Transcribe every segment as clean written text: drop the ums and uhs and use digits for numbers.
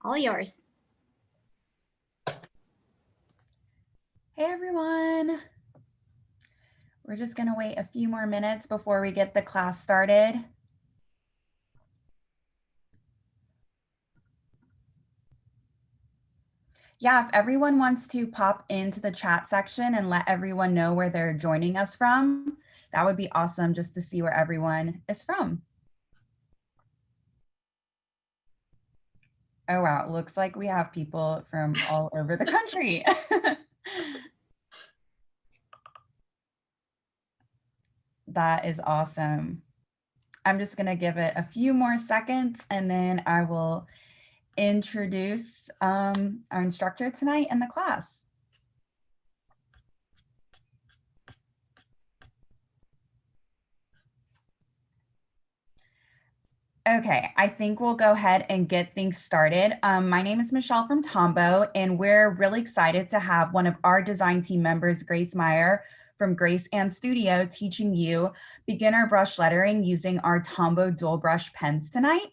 All yours. Hey everyone! We're just going to wait a few more minutes before we get the class started. Yeah, if everyone wants to pop into the chat section and let everyone know where they're joining us from, that would be awesome just to see where everyone is from. Oh wow, it looks like we have people from all over the country. That is awesome. I'm just going to give it a few more seconds and then I will introduce our instructor tonight in the class. Okay, I think we'll go ahead and get things started. My name is Michelle from Tombow, and we're really excited to have one of our design team members, Grace Meyer from Grace Ann Studio, teaching you beginner brush lettering using our Tombow dual brush pens tonight.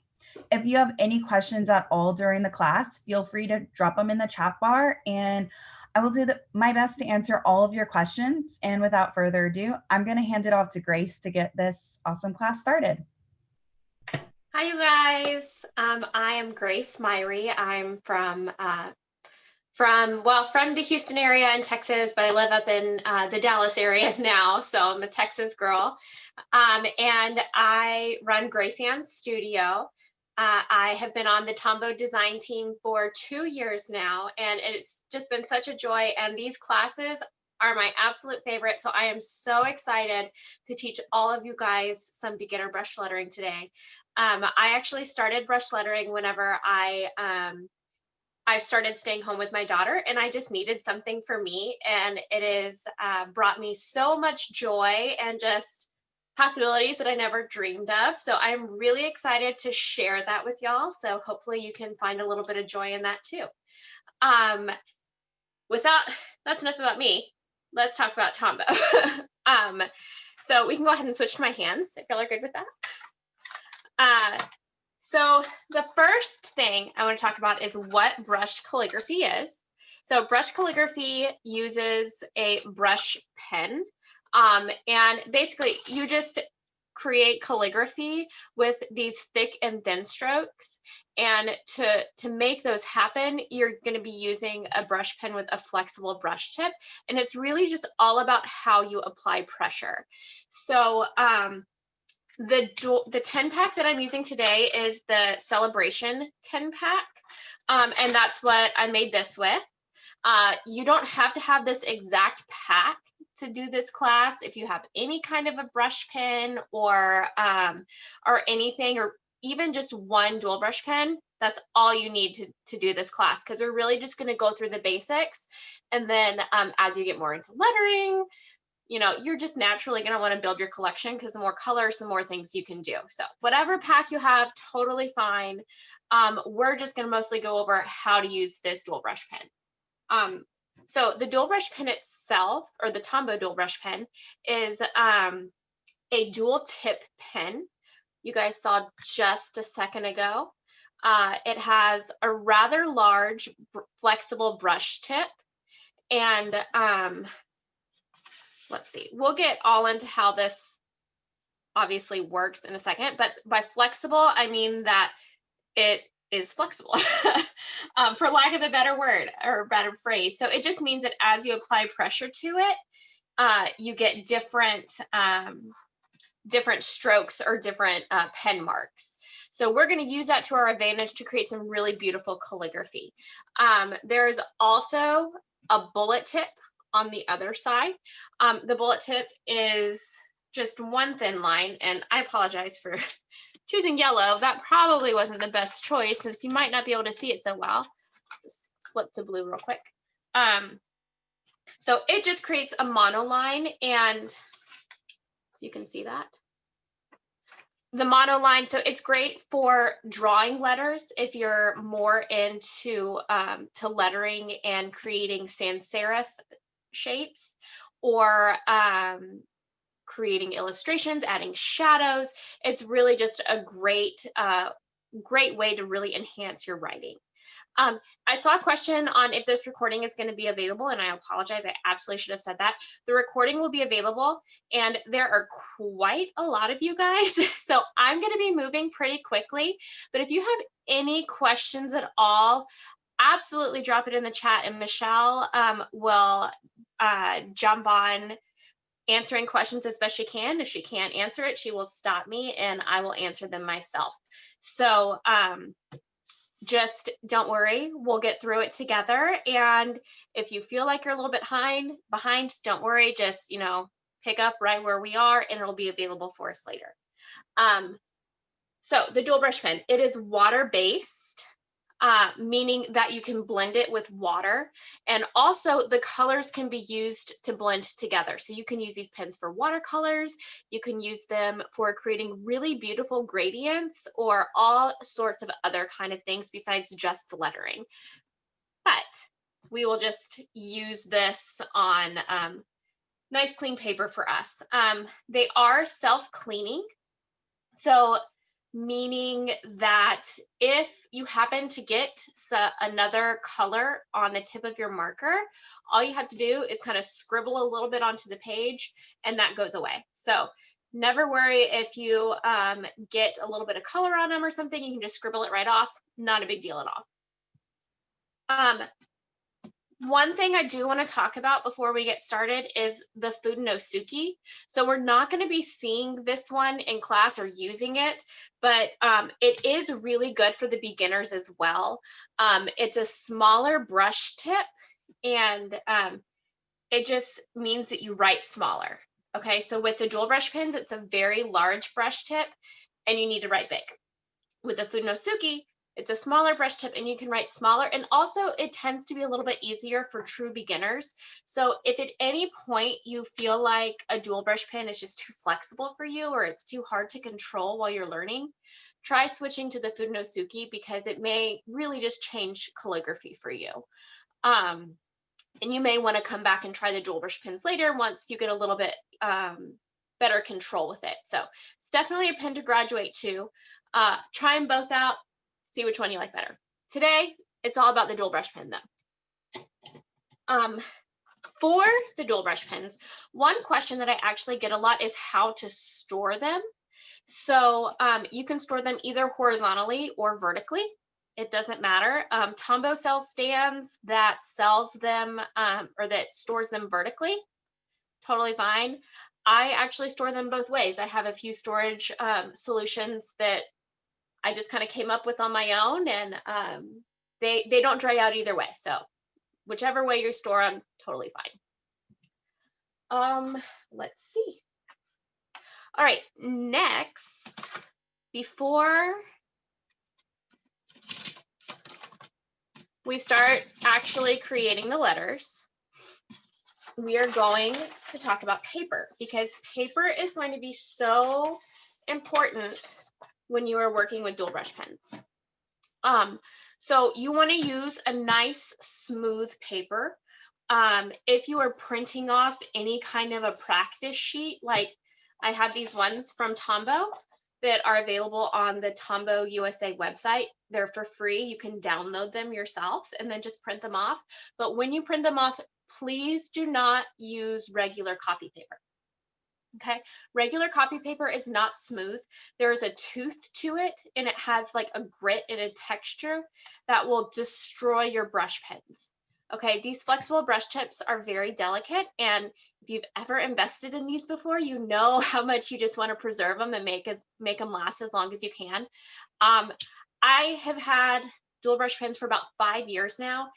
If you have any questions at all during the class, feel free to drop them in the chat bar, and I will do my best to answer all of your questions. And without further ado, I'm going to hand it off to Grace to get this awesome class started. Hi, you guys. I am Grace Myrie. I'm from the Houston area in Texas, but I live up in the Dallas area now, so I'm a Texas girl. And I run Grace Ann Studio. I have been on the Tombow design team for 2 years now, and it's just been such a joy. And these classes are my absolute favorite. So I am so excited to teach all of you guys some beginner brush lettering today. I actually started brush lettering whenever I started staying home with my daughter, and I just needed something for me, and it has brought me so much joy and just possibilities that I never dreamed of. So I'm really excited to share that with y'all. So hopefully you can find a little bit of joy in that too. That's enough about me. Let's talk about Tombow. So we can go ahead and switch to my hands if y'all are good with that. So the first thing I want to talk about is what brush calligraphy is. So brush calligraphy uses a brush pen. And basically you just create calligraphy with these thick and thin strokes. And to make those happen, you're going to be using a brush pen with a flexible brush tip. And it's really just all about how you apply pressure. So the 10 pack that I'm using today is the Celebration 10 pack. And that's what I made this with. You don't have to have this exact pack to do this class. If you have any kind of a brush pen or anything, or even just one dual brush pen, that's all you need to do this class, because we're really just going to go through the basics. And then as you get more into lettering, you know, you're just naturally going to want to build your collection, because the more colors, the more things you can do. So whatever pack you have, totally fine. We're just going to mostly go over how to use this dual brush pen. So the dual brush pen itself, or the Tombow dual brush pen, is a dual tip pen. You guys saw just a second ago. It has a rather large flexible brush tip, and let's see, we'll get all into how this obviously works in a second, but by flexible, I mean that it is flexible, for lack of a better word or better phrase. So it just means that as you apply pressure to it, you get different strokes or different pen marks. So we're going to use that to our advantage to create some really beautiful calligraphy. There's also a bullet tip on the other side. The bullet tip is just one thin line, and I apologize for choosing yellow. That probably wasn't the best choice, since you might not be able to see it so well. Just flip to blue real quick. So it just creates a monoline, and you can see that. The monoline, so it's great for drawing letters if you're more into to lettering and creating sans serif shapes, or creating illustrations, adding shadows. It's really just a great way to really enhance your writing. I saw a question on if this recording is going to be available, and I apologize. I absolutely should have said that. The recording will be available, and there are quite a lot of you guys. So I'm going to be moving pretty quickly. But if you have any questions at all, absolutely drop it in the chat, and Michelle will jump on answering questions as best she can. If she can't answer it, she will stop me and I will answer them myself. So just don't worry, we'll get through it together. And if you feel like you're a little bit behind, don't worry, just, you know, pick up right where we are and it'll be available for us later. So the dual brush pen, it is water-based, meaning that you can blend it with water. And also the colors can be used to blend together. So you can use these pens for watercolors. You can use them for creating really beautiful gradients or all sorts of other kind of things besides just lettering. But we will just use this on nice clean paper for us. They are self-cleaning. So meaning that if you happen to get another color on the tip of your marker, all you have to do is kind of scribble a little bit onto the page and that goes away. So never worry if you get a little bit of color on them or something, you can just scribble it right off. Not a big deal at all. One thing I do want to talk about before we get started is the Fudenosuke. So we're not going to be seeing this one in class or using it, but it is really good for the beginners as well. It's a smaller brush tip and it just means that you write smaller. Okay, so with the dual brush pens, it's a very large brush tip and you need to write big. With the Fudenosuke, it's a smaller brush tip and you can write smaller. And also it tends to be a little bit easier for true beginners. So if at any point you feel like a dual brush pen is just too flexible for you or it's too hard to control while you're learning, try switching to the Fudenosuke because it may really just change calligraphy for you. And you may want to come back and try the dual brush pens later once you get a little bit better control with it. So it's definitely a pen to graduate to. Try them both out. See which one you like better. Today, it's all about the dual brush pen though. For the dual brush pens, one question that I actually get a lot is how to store them. So you can store them either horizontally or vertically. It doesn't matter. Tombow sells stands that sells them or that stores them vertically. Totally fine. I actually store them both ways. I have a few storage solutions that I just kind of came up with on my own and they don't dry out either way. So whichever way you store them, totally fine. Let's see. All right, next, before we start actually creating the letters, we are going to talk about paper because paper is going to be so important when you are working with dual brush pens. So you want to use a nice smooth paper. If you are printing off any kind of a practice sheet, like I have these ones from Tombow that are available on the Tombow USA website. They're for free. You can download them yourself and then just print them off. But when you print them off, please do not use regular copy paper. Okay, regular copy paper is not smooth. There is a tooth to it and it has like a grit and a texture that will destroy your brush pens. Okay, these flexible brush tips are very delicate, and if you've ever invested in these before, you know how much you just want to preserve them and make them last as long as you can. I have had dual brush pens for about 5 years now,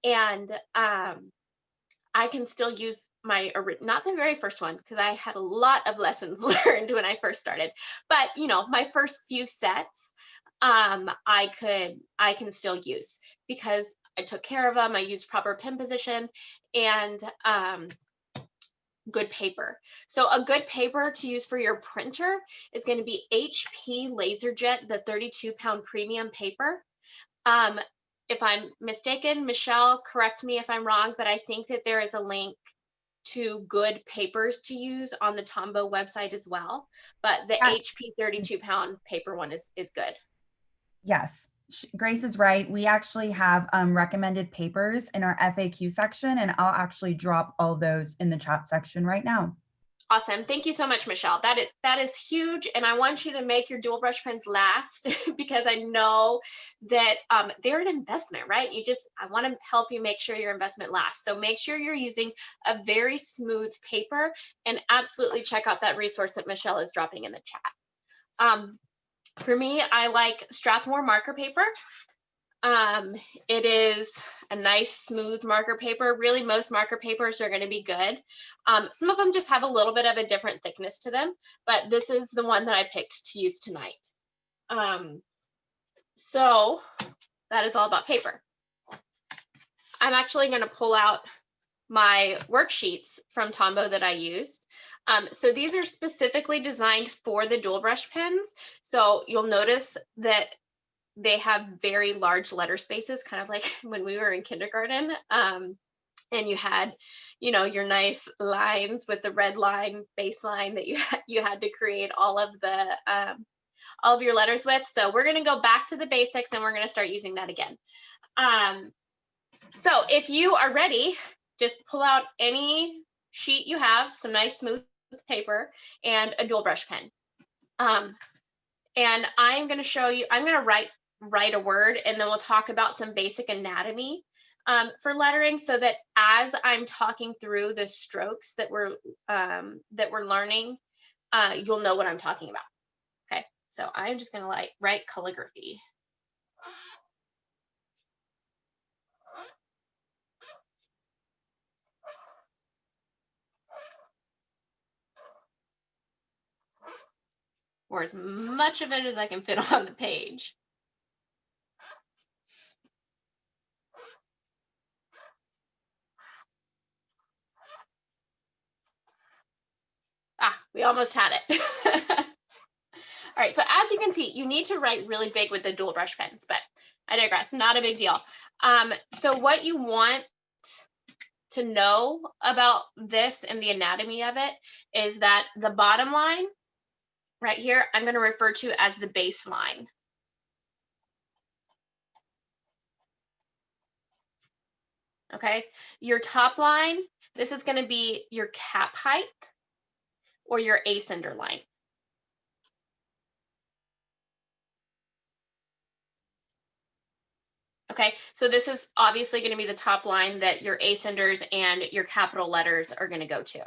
and I can still use my, not the very first one, because I had a lot of lessons learned when I first started, but you know, my first few sets, I can still use because I took care of them. I used proper pen position and good paper. So a good paper to use for your printer is going to be HP LaserJet, the 32-pound premium paper. If I'm mistaken, Michelle, correct me if I'm wrong, but I think that there is a link to good papers to use on the Tombow website as well. But the HP 32-pound paper one is good. Yes. Grace is right. We actually have recommended papers in our FAQ section, and I'll actually drop all those in the chat section right now. Awesome. Thank you so much, Michelle. That is huge. And I want you to make your dual brush pens last because I know that they're an investment, right? I want to help you make sure your investment lasts. So make sure you're using a very smooth paper, and absolutely check out that resource that Michelle is dropping in the chat. For me, I like Strathmore marker paper. It is a nice smooth marker paper. Really, most marker papers are going to be good. Some of them just have a little bit of a different thickness to them, but this is the one that I picked to use tonight. So that is all about paper. I'm actually going to pull out my worksheets from Tombow that I used. So these are specifically designed for the dual brush pens. So you'll notice that they have very large letter spaces, kind of like when we were in kindergarten. And you had, your nice lines with the red line baseline that you had to create all of your letters with. So we're going to go back to the basics, and we're going to start using that again. So if you are ready, just pull out any sheet you have, some nice smooth paper, and a dual brush pen. And I'm going to show you, I'm going to write a word, and then we'll talk about some basic anatomy for lettering, so that as I'm talking through the strokes that we're learning, you'll know what I'm talking about. Okay, so I'm just going to write calligraphy. Or as much of it as I can fit on the page. We almost had it. All right, so as you can see, you need to write really big with the dual brush pens, but I digress, not a big deal. So what you want to know about this and the anatomy of it is that the bottom line right here, I'm going to refer to as the baseline. Okay, your top line, this is going to be your cap height or your Acender line. Okay, so this is obviously going to be the top line that your Acenders and your capital letters are going to go to.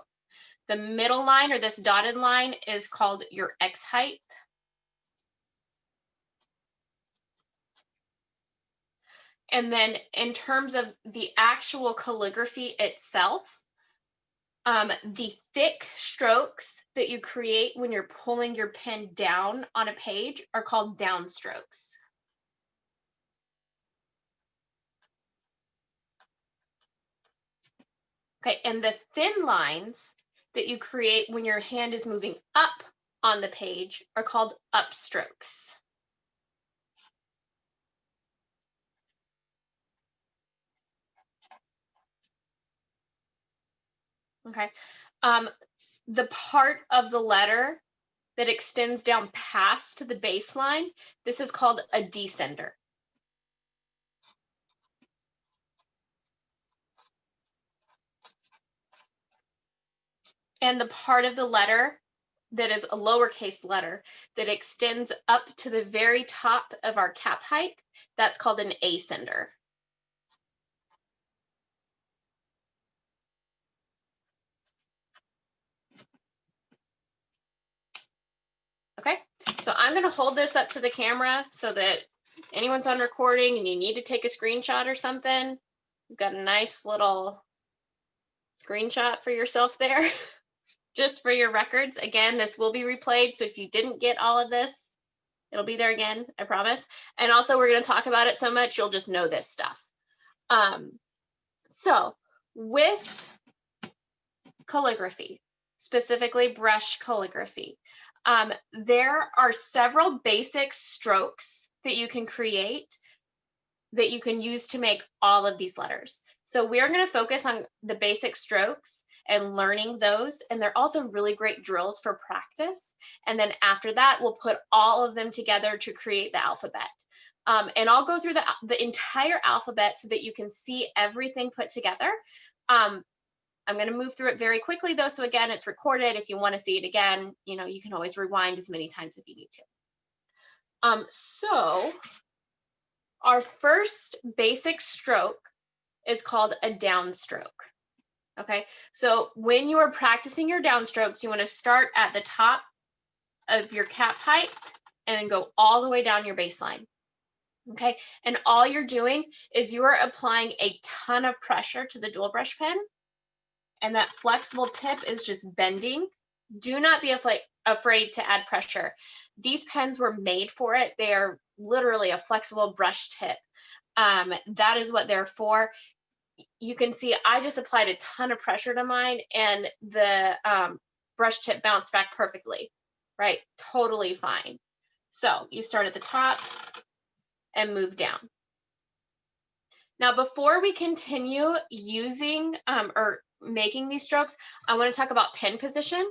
The middle line, or this dotted line, is called your X height. And then in terms of the actual calligraphy itself, the thick strokes that you create when you're pulling your pen down on a page are called downstrokes. Okay, and the thin lines that you create when your hand is moving up on the page are called upstrokes. Okay, the part of the letter that extends down past the baseline, this is called a descender. And the part of the letter that is a lowercase letter that extends up to the very top of our cap height, that's called an ascender. Okay, so I'm going to hold this up to the camera so that anyone's on recording and you need to take a screenshot or something, you've got a nice little screenshot for yourself there. Just for your records. Again, this will be replayed, so if you didn't get all of this, it'll be there again, I promise. And also, we're going to talk about it so much, you'll just know this stuff. So with calligraphy, specifically brush calligraphy, there are several basic strokes that you can create that you can use to make all of these letters. So we are going to focus on the basic strokes and learning those, and they're also really great drills for practice. And then after that, we'll put all of them together to create the alphabet. And I'll go through the entire alphabet so that you can see everything put together. I'm going to move through it very quickly though. So again, it's recorded. If you want to see it again, you know, you can always rewind as many times if you need to. So our first basic stroke is called a downstroke. Okay, so when you are practicing your downstrokes, you want to start at the top of your cap height and then go all the way down your baseline. Okay, and all you're doing is you are applying a ton of pressure to the dual brush pen, and that flexible tip is just bending. Do not be afraid to add pressure. These pens were made for it. They are literally a flexible brush tip. That is what they're for. You can see I just applied a ton of pressure to mine, and the brush tip bounced back perfectly, right? Totally fine. So you start at the top and move down. Now, before we continue using or making these strokes, I want to talk about pen position,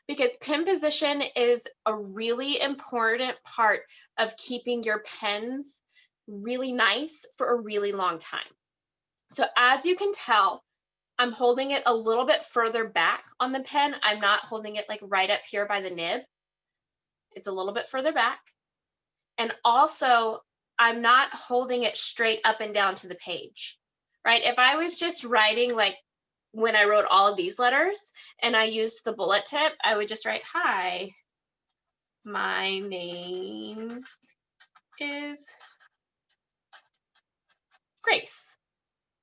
because pen position is a really important part of keeping your pens really nice for a really long time. So as you can tell, I'm holding it a little bit further back on the pen. I'm not holding it like right up here by the nib. It's a little bit further back. And also, I'm not holding it straight up and down to the page, right? If I was just writing like when I wrote all of these letters and I used the bullet tip, I would just write, hi, my name is Grace,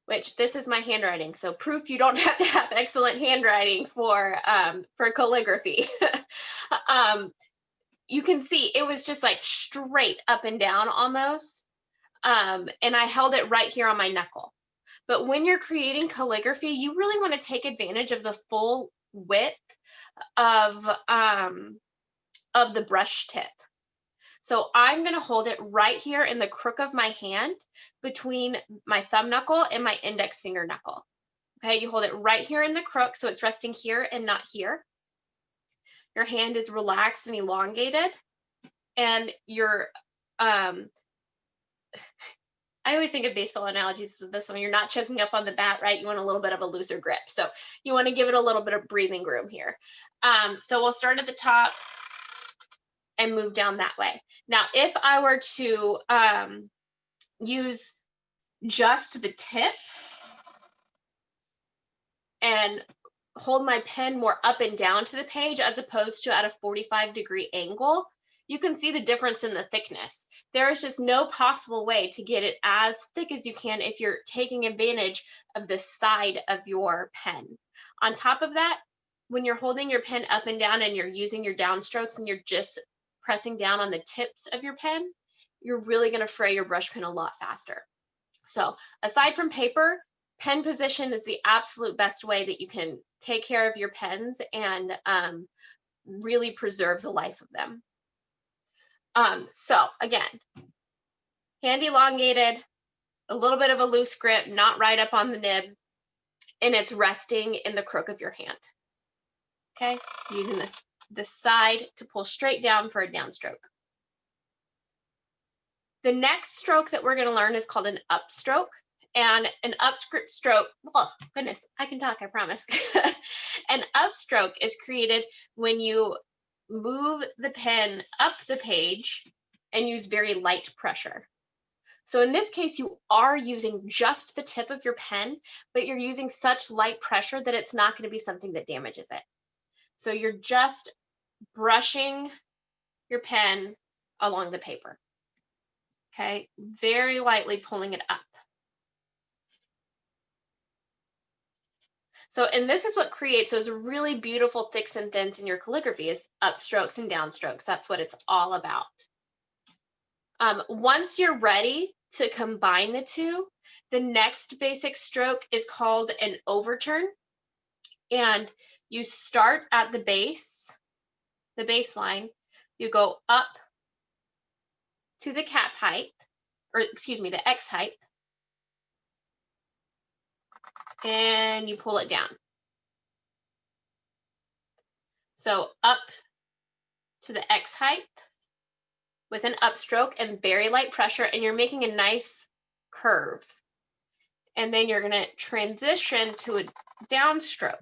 which this is my handwriting. So proof you don't have to have excellent handwriting for calligraphy. You can see it was just like straight up and down almost. And I held it right here on my knuckle. But when you're creating calligraphy, you really want to take advantage of the full width of the brush tip. So I'm going to hold it right here in the crook of my hand between my thumb knuckle and my index finger knuckle. Okay, you hold it right here in the crook, so it's resting here and not here. Your hand is relaxed and elongated, and you're I always think of baseball analogies with this one. You're not choking up on the bat, right? You want a little bit of a looser grip. So you want to give it a little bit of breathing room here. So we'll start at the top and move down that way. Now, if I were to use just the tip and hold my pen more up and down to the page as opposed to at a 45-degree angle, you can see the difference in the thickness. There is just no possible way to get it as thick as you can if you're taking advantage of the side of your pen. On top of that, when you're holding your pen up and down and you're using your downstrokes and you're just pressing down on the tips of your pen, you're really going to fray your brush pen a lot faster. So aside from paper, pen position is the absolute best way that you can take care of your pens and really preserve the life of them. So again, hand elongated, a little bit of a loose grip, not right up on the nib, and it's resting in the crook of your hand. Okay, using this side to pull straight down for a downstroke. The next stroke that we're going to learn is called an upstroke. And an upstroke, oh goodness, I can talk, I promise. An upstroke is created when you move the pen up the page and use very light pressure. So in this case, you are using just the tip of your pen, but you're using such light pressure that it's not going to be something that damages it. So you're just brushing your pen along the paper. Okay, very lightly pulling it up. So, and this is what creates those really beautiful thicks and thins in your calligraphy is upstrokes and downstrokes. That's what it's all about. Once you're ready to combine the two, the next basic stroke is called an overturn. And you start at the base, the baseline, you go up to the cap height, or excuse me, the X height, and you pull it down. So up to the X height, with an upstroke and very light pressure, and you're making a nice curve. And then you're going to transition to a downstroke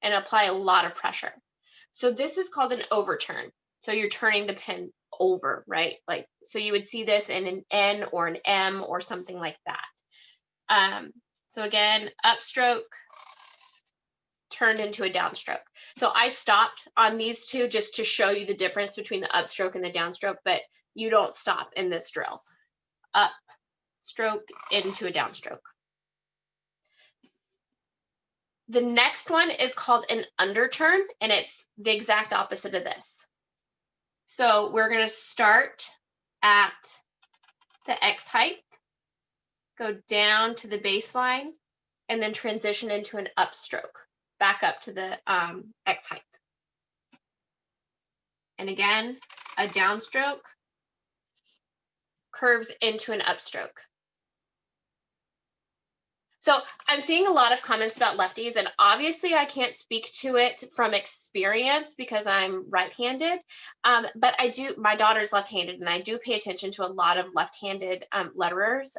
and apply a lot of pressure. So this is called an overturn. So you're turning the pen over, right? Like, so you would see this in an N or an M or something like that. So again, upstroke turned into a downstroke. So I stopped on these two just to show you the difference between the upstroke and the downstroke, but you don't stop in this drill. Upstroke into a downstroke. The next one is called an underturn, and it's the exact opposite of this. So we're going to start at the X height, go down to the baseline, and then transition into an upstroke, back up to the X height. And again, a downstroke curves into an upstroke. So I'm seeing a lot of comments about lefties, and obviously I can't speak to it from experience because I'm right-handed, but I do, my daughter's left-handed, and I do pay attention to a lot of left-handed letterers.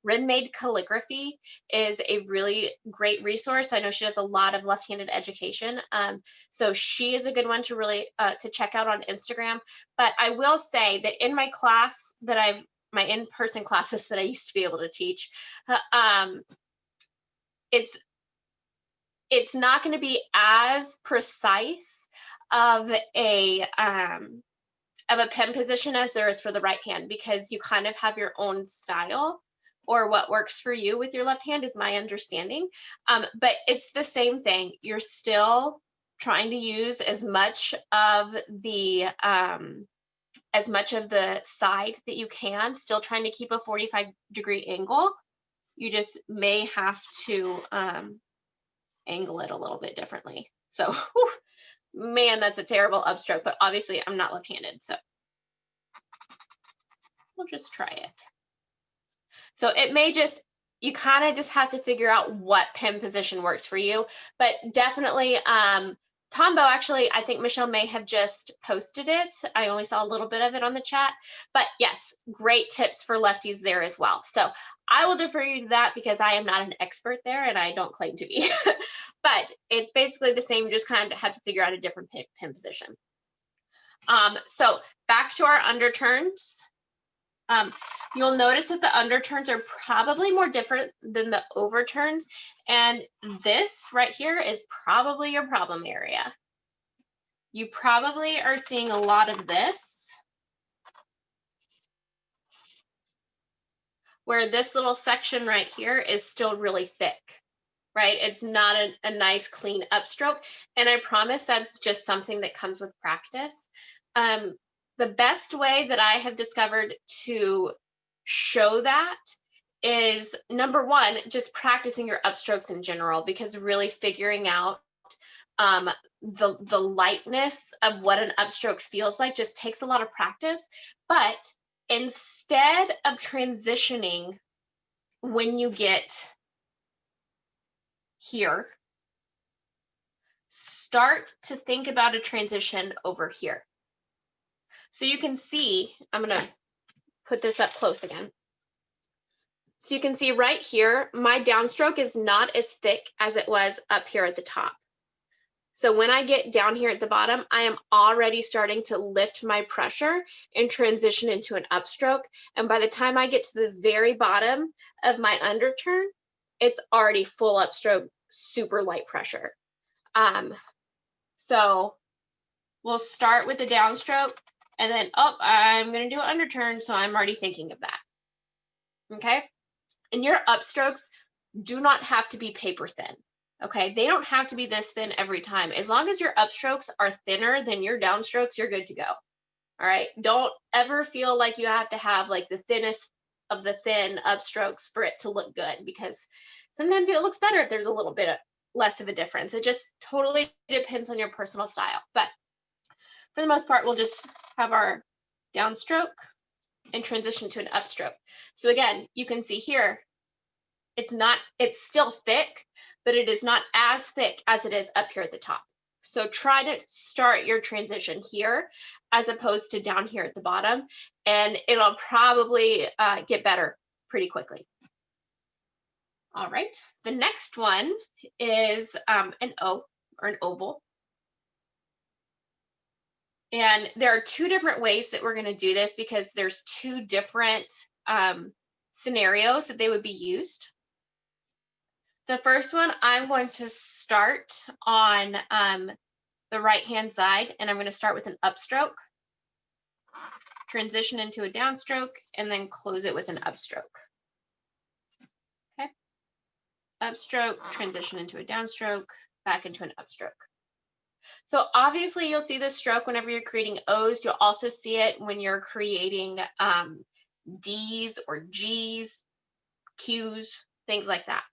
Made Calligraphy is a really great resource. I know she does a lot of left-handed education, so she is a good one to really to check out on Instagram. But I will say that in my class that my in-person classes that I used to be able to teach, it's not going to be as precise of a pen position as there is for the right hand, because you kind of have your own style, or what works for you with your left hand is my understanding. But it's the same thing. You're still trying to use as much of the side that you can, still trying to keep a 45-degree angle. You just may have to angle it a little bit differently. So, whew, man, that's a terrible upstroke, but obviously I'm not left-handed, so we'll just try it. So it may just, you kind of just have to figure out what pen position works for you, but definitely, Tombo, actually, I think Michelle may have just posted it. I only saw a little bit of it on the chat, but yes, great tips for lefties there as well. So I will defer you to that because I am not an expert there and I don't claim to be, but it's basically the same. You just kind of have to figure out a different pen position. So back to our underturns. You'll notice that the underturns are probably more different than the overturns, and this right here is probably your problem area. You probably are seeing a lot of this, where this little section right here is still really thick, right? It's not a nice clean upstroke, and I promise that's just something that comes with practice. The best way that I have discovered to show that is, number one, just practicing your upstrokes in general, because really figuring out the lightness of what an upstroke feels like just takes a lot of practice. But instead of transitioning when you get here, start to think about a transition over here. So you can see, I'm going to put this up close again. So you can see right here, my downstroke is not as thick as it was up here at the top. So when I get down here at the bottom, I am already starting to lift my pressure and transition into an upstroke. And by the time I get to the very bottom of my underturn, it's already full upstroke, super light pressure. So we'll start with the downstroke, and then, oh, I'm going to do an underturn, so I'm already thinking of that. Okay? And your upstrokes do not have to be paper thin. Okay? They don't have to be this thin every time. As long as your upstrokes are thinner than your downstrokes, you're good to go. All right? Don't ever feel like you have to have like the thinnest of the thin upstrokes for it to look good, because sometimes it looks better if there's a little bit less of a difference. It just totally depends on your personal style. But for the most part, we'll just have our downstroke and transition to an upstroke. So again, you can see here, it's still thick, but it is not as thick as it is up here at the top. So try to start your transition here as opposed to down here at the bottom, and it'll probably get better pretty quickly. All right, the next one is an O, or an oval. And there are two different ways that we're going to do this because there's two different scenarios that they would be used. The first one, I'm going to start on the right-hand side, and I'm going to start with an upstroke, transition into a downstroke, and then close it with an upstroke. Okay. Upstroke, transition into a downstroke, back into an upstroke. So obviously you'll see this stroke whenever you're creating O's. You'll also see it when you're creating D's or G's, Q's, things like that.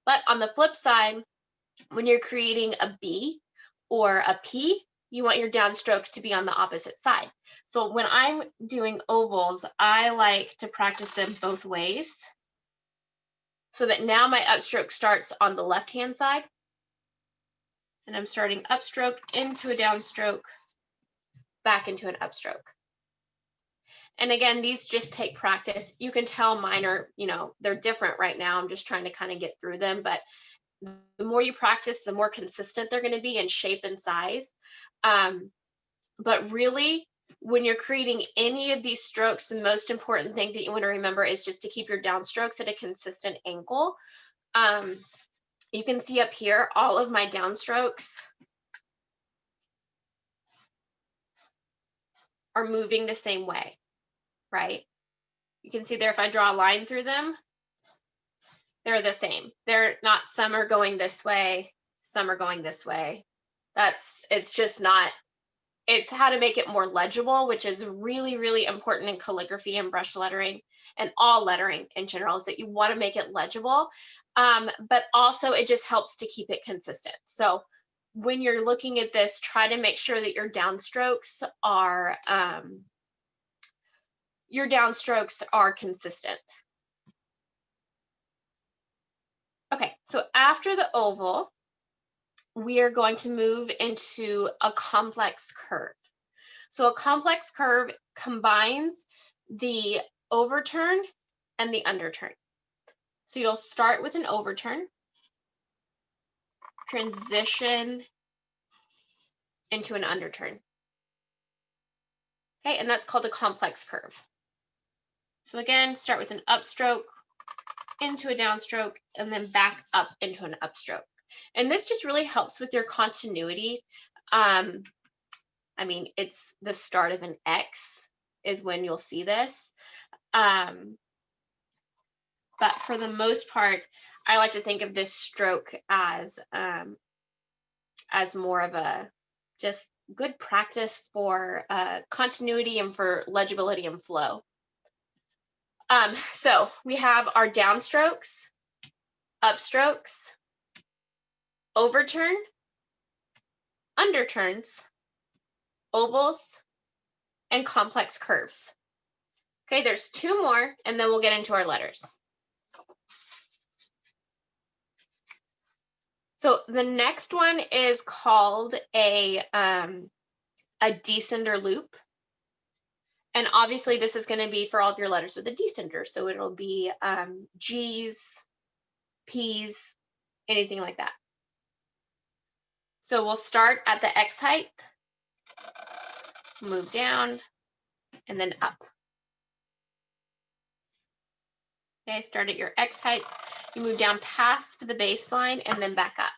But on the flip side, when you're creating a B or a P, you want your downstroke to be on the opposite side. So when I'm doing ovals, I like to practice them both ways so that now my upstroke starts on the left-hand side. And I'm starting upstroke into a downstroke, back into an upstroke. And again, these just take practice. You can tell mine are, they're different right now. I'm just trying to kind of get through them, but the more you practice, the more consistent they're going to be in shape and size. But really, when you're creating any of these strokes, the most important thing that you want to remember is just to keep your downstrokes at a consistent angle. You can see up here, all of my downstrokes are moving the same way, right? You can see there, if I draw a line through them, they're the same. They're not, some are going this way, some are going this way. It's just not, it's how to make it more legible, which is really, really important in calligraphy and brush lettering and all lettering in general, is that you want to make it legible. But also it just helps to keep it consistent. So when you're looking at this, try to make sure that your downstrokes are consistent. Okay, so after the oval, we are going to move into a complex curve. So a complex curve combines the overturn and the underturn. So you'll start with an overturn, transition into an underturn. Okay, and that's called a complex curve. So again, start with an upstroke, into a downstroke, and then back up into an upstroke. And this just really helps with your continuity. I mean, it's the start of an X is when you'll see this. But for the most part, I like to think of this stroke as more of a just good practice for continuity and for legibility and flow. So we have our downstrokes, upstrokes, overturn, underturns, ovals, and complex curves. Okay, there's two more, and then we'll get into our letters. So the next one is called a descender loop. And obviously this is going to be for all of your letters with a descender. So it'll be G's, P's, anything like that. So we'll start at the X height, move down, and then up. Okay, start at your X height, you move down past the baseline and then back up.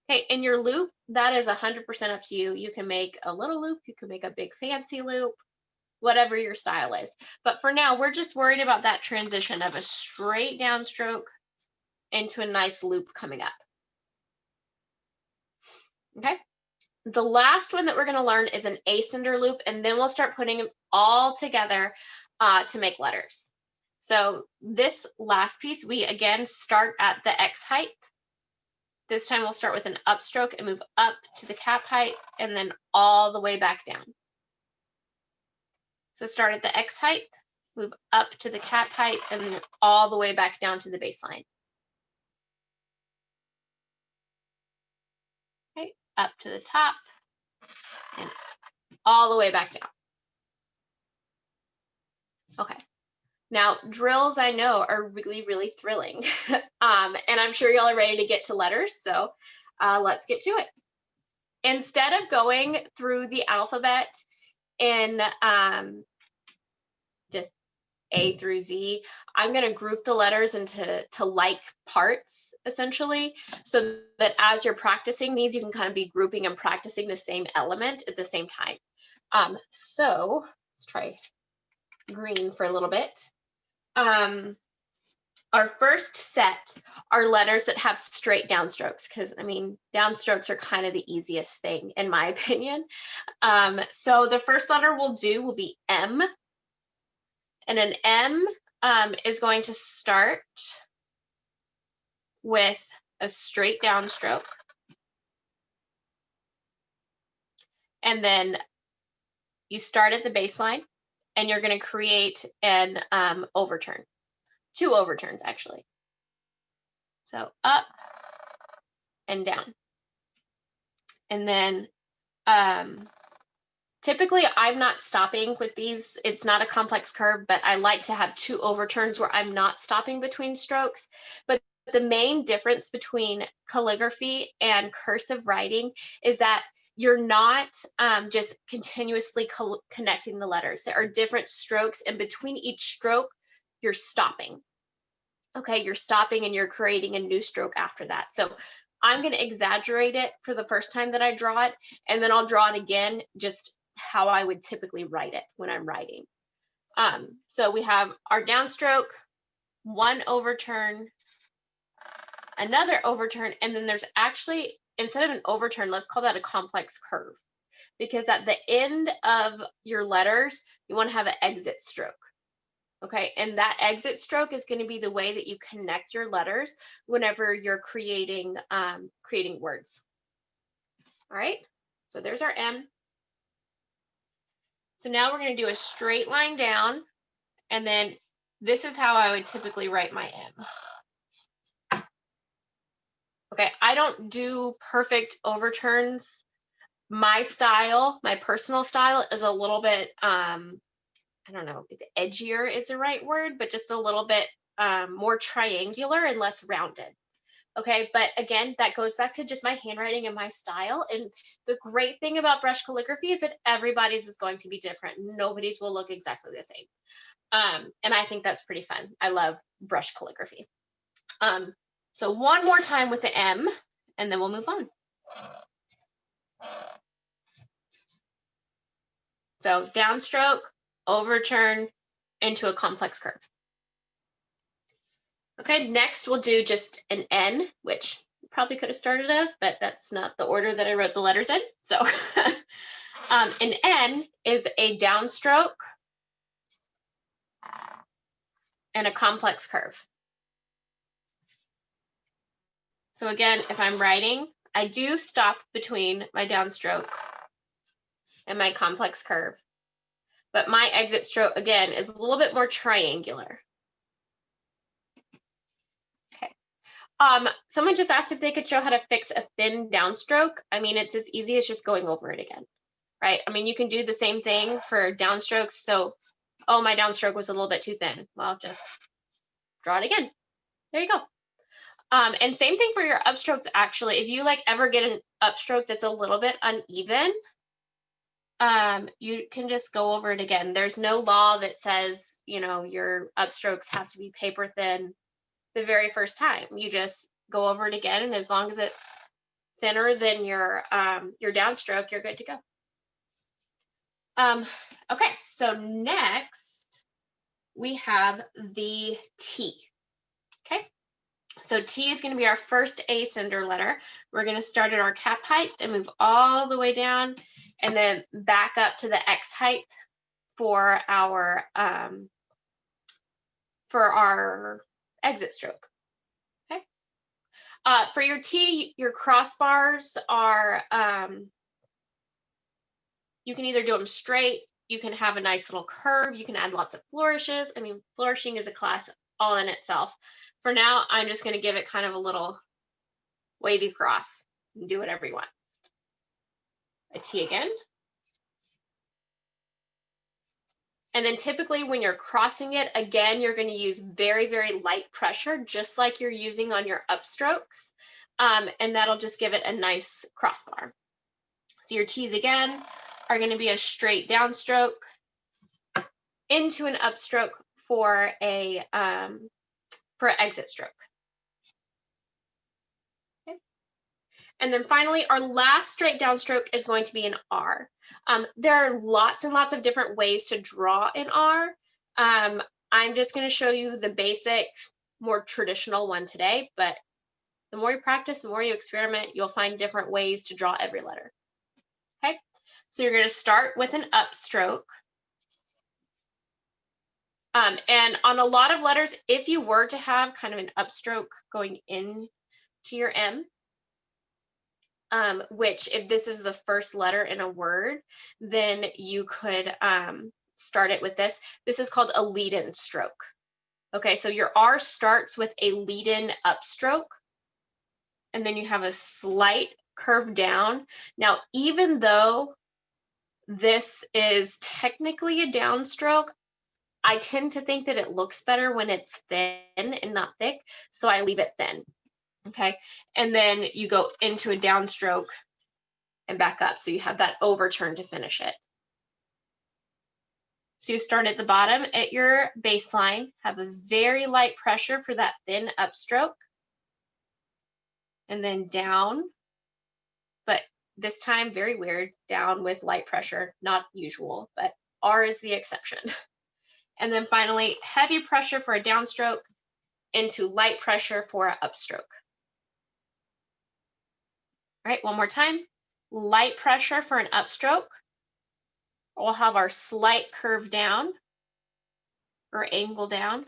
Okay, in your loop, that is 100% up to you. You can make a little loop, you can make a big fancy loop, whatever your style is. But for now, we're just worried about that transition of a straight downstroke into a nice loop coming up. Okay, the last one that we're going to learn is an Acender loop, and then we'll start putting them all together to make letters. So this last piece, we again start at the X height. This time we'll start with an upstroke and move up to the cap height and then all the way back down. So start at the X height, move up to the cap height, and then all the way back down to the baseline. Okay, up to the top and all the way back down. Okay. Now, drills I know are really, really thrilling. And I'm sure y'all are ready to get to letters, so let's get to it. Instead of going through the alphabet in just A through Z, I'm going to group the letters into like parts, essentially, so that as you're practicing these, you can kind of be grouping and practicing the same element at the same time. So let's try green for a little bit. Our first set are letters that have straight downstrokes, because I mean, downstrokes are kind of the easiest thing in my opinion. So the first letter we'll do will be M, and an M is going to start with a straight downstroke, and then you start at the baseline, and you're going to create an overturn. 2 overturns actually. So up and down. And then typically I'm not stopping with these. It's not a complex curve, but I like to have 2 overturns where I'm not stopping between strokes. But the main difference between calligraphy and cursive writing is that you're not just continuously connecting the letters. There are different strokes, and between each stroke, you're stopping. Okay, you're stopping and you're creating a new stroke after that. So I'm going to exaggerate it for the first time that I draw it, and then I'll draw it again just how I would typically write it when I'm writing. So we have our downstroke, 1 overturn, another overturn, and then there's actually, instead of an overturn, let's call that a complex curve, because at the end of your letters, you want to have an exit stroke. Okay, and that exit stroke is going to be the way that you connect your letters whenever you're creating words. All right, so there's our M. So now we're going to do a straight line down, and then this is how I would typically write my M. Okay, I don't do perfect overturns. My style, my personal style, is a little bit I don't know if edgier is the right word, but just a little bit more triangular and less rounded. Okay, but again, that goes back to just my handwriting and my style. And the great thing about brush calligraphy is that everybody's is going to be different. Nobody's will look exactly the same. And I think that's pretty fun. I love brush calligraphy. So one more time with the M, and then we'll move on. So downstroke, overturn into a complex curve. Okay, next we'll do just an N, which probably could have started of, but that's not the order that I wrote the letters in. So an N is a downstroke and a complex curve. So again, if I'm writing, I do stop between my downstroke and my complex curve, but my exit stroke, again, is a little bit more triangular. Okay. Someone just asked if they could show how to fix a thin downstroke. I mean, it's as easy as just going over it again, right? I mean, you can do the same thing for downstrokes. So, oh, my downstroke was a little bit too thin. Well, just draw it again. There you go. And same thing for your upstrokes, actually. If you like ever get an upstroke that's a little bit uneven, you can just go over it again. There's no law that says, you know, your upstrokes have to be paper thin the very first time. You just go over it again, and as long as it's thinner than your downstroke, you're good to go. Okay, so next we have the T. Okay, so T is going to be our first Acender letter. We're going to start at our cap height and move all the way down, and then back up to the X height for our exit stroke. Okay. For your T, your crossbars are, you can either do them straight, you can have a nice little curve, you can add lots of flourishes. I mean, flourishing is a class all in itself. For now, I'm just going to give it kind of a little wavy cross. You can do whatever you want. a T again. And then typically when you're crossing it, again, you're going to use very, very light pressure, just like you're using on your upstrokes. And that'll just give it a nice crossbar. So your T's again are going to be a straight downstroke into an upstroke for a exit stroke. Okay. And then finally, our last straight downstroke is going to be an R. There are lots and lots of different ways to draw an R. I'm just going to show you the basic, more traditional one today, but the more you practice, the more you experiment, you'll find different ways to draw every letter. Okay, so you're going to start with an upstroke. And on a lot of letters, if you were to have kind of an upstroke going into your M, which if this is the first letter in a word, then you could start it with this. This is called a lead-in stroke. Okay, so your R starts with a lead-in upstroke, and then you have a slight curve down. Now, even though this is technically a downstroke, I tend to think that it looks better when it's thin and not thick, so I leave it thin. Okay, and then you go into a downstroke and back up, so you have that overturn to finish it. So you start at the bottom at your baseline, have a very light pressure for that thin upstroke, and then down, but this time very weird, down with light pressure, not usual, but R is the exception. And then finally, heavy pressure for a downstroke into light pressure for an upstroke. All right, one more time. Light pressure for an upstroke. We'll have our slight curve down or angle down.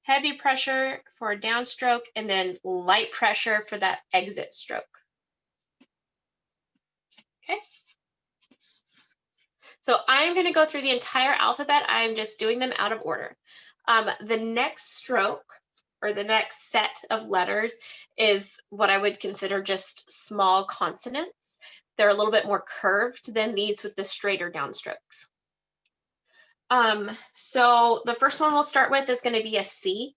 Heavy pressure for a downstroke, and then light pressure for that exit stroke. Okay. So I'm going to go through the entire alphabet. I'm just doing them out of order. The next stroke, or the next set of letters, is what I would consider just small consonants. They're a little bit more curved than these with the straighter downstrokes. So the first one we'll start with is going to be a C.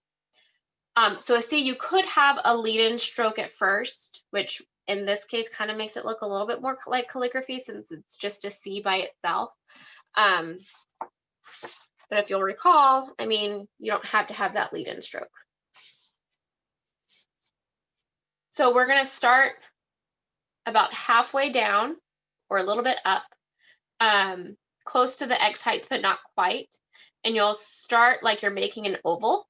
So a C, you could have a lead-in stroke at first, which in this case kind of makes it look a little bit more like calligraphy since it's just a C by itself. But if you'll recall, I mean, you don't have to have that lead-in stroke. So we're going to start about halfway down or a little bit up, close to the X height, but not quite. And you'll start like you're making an oval.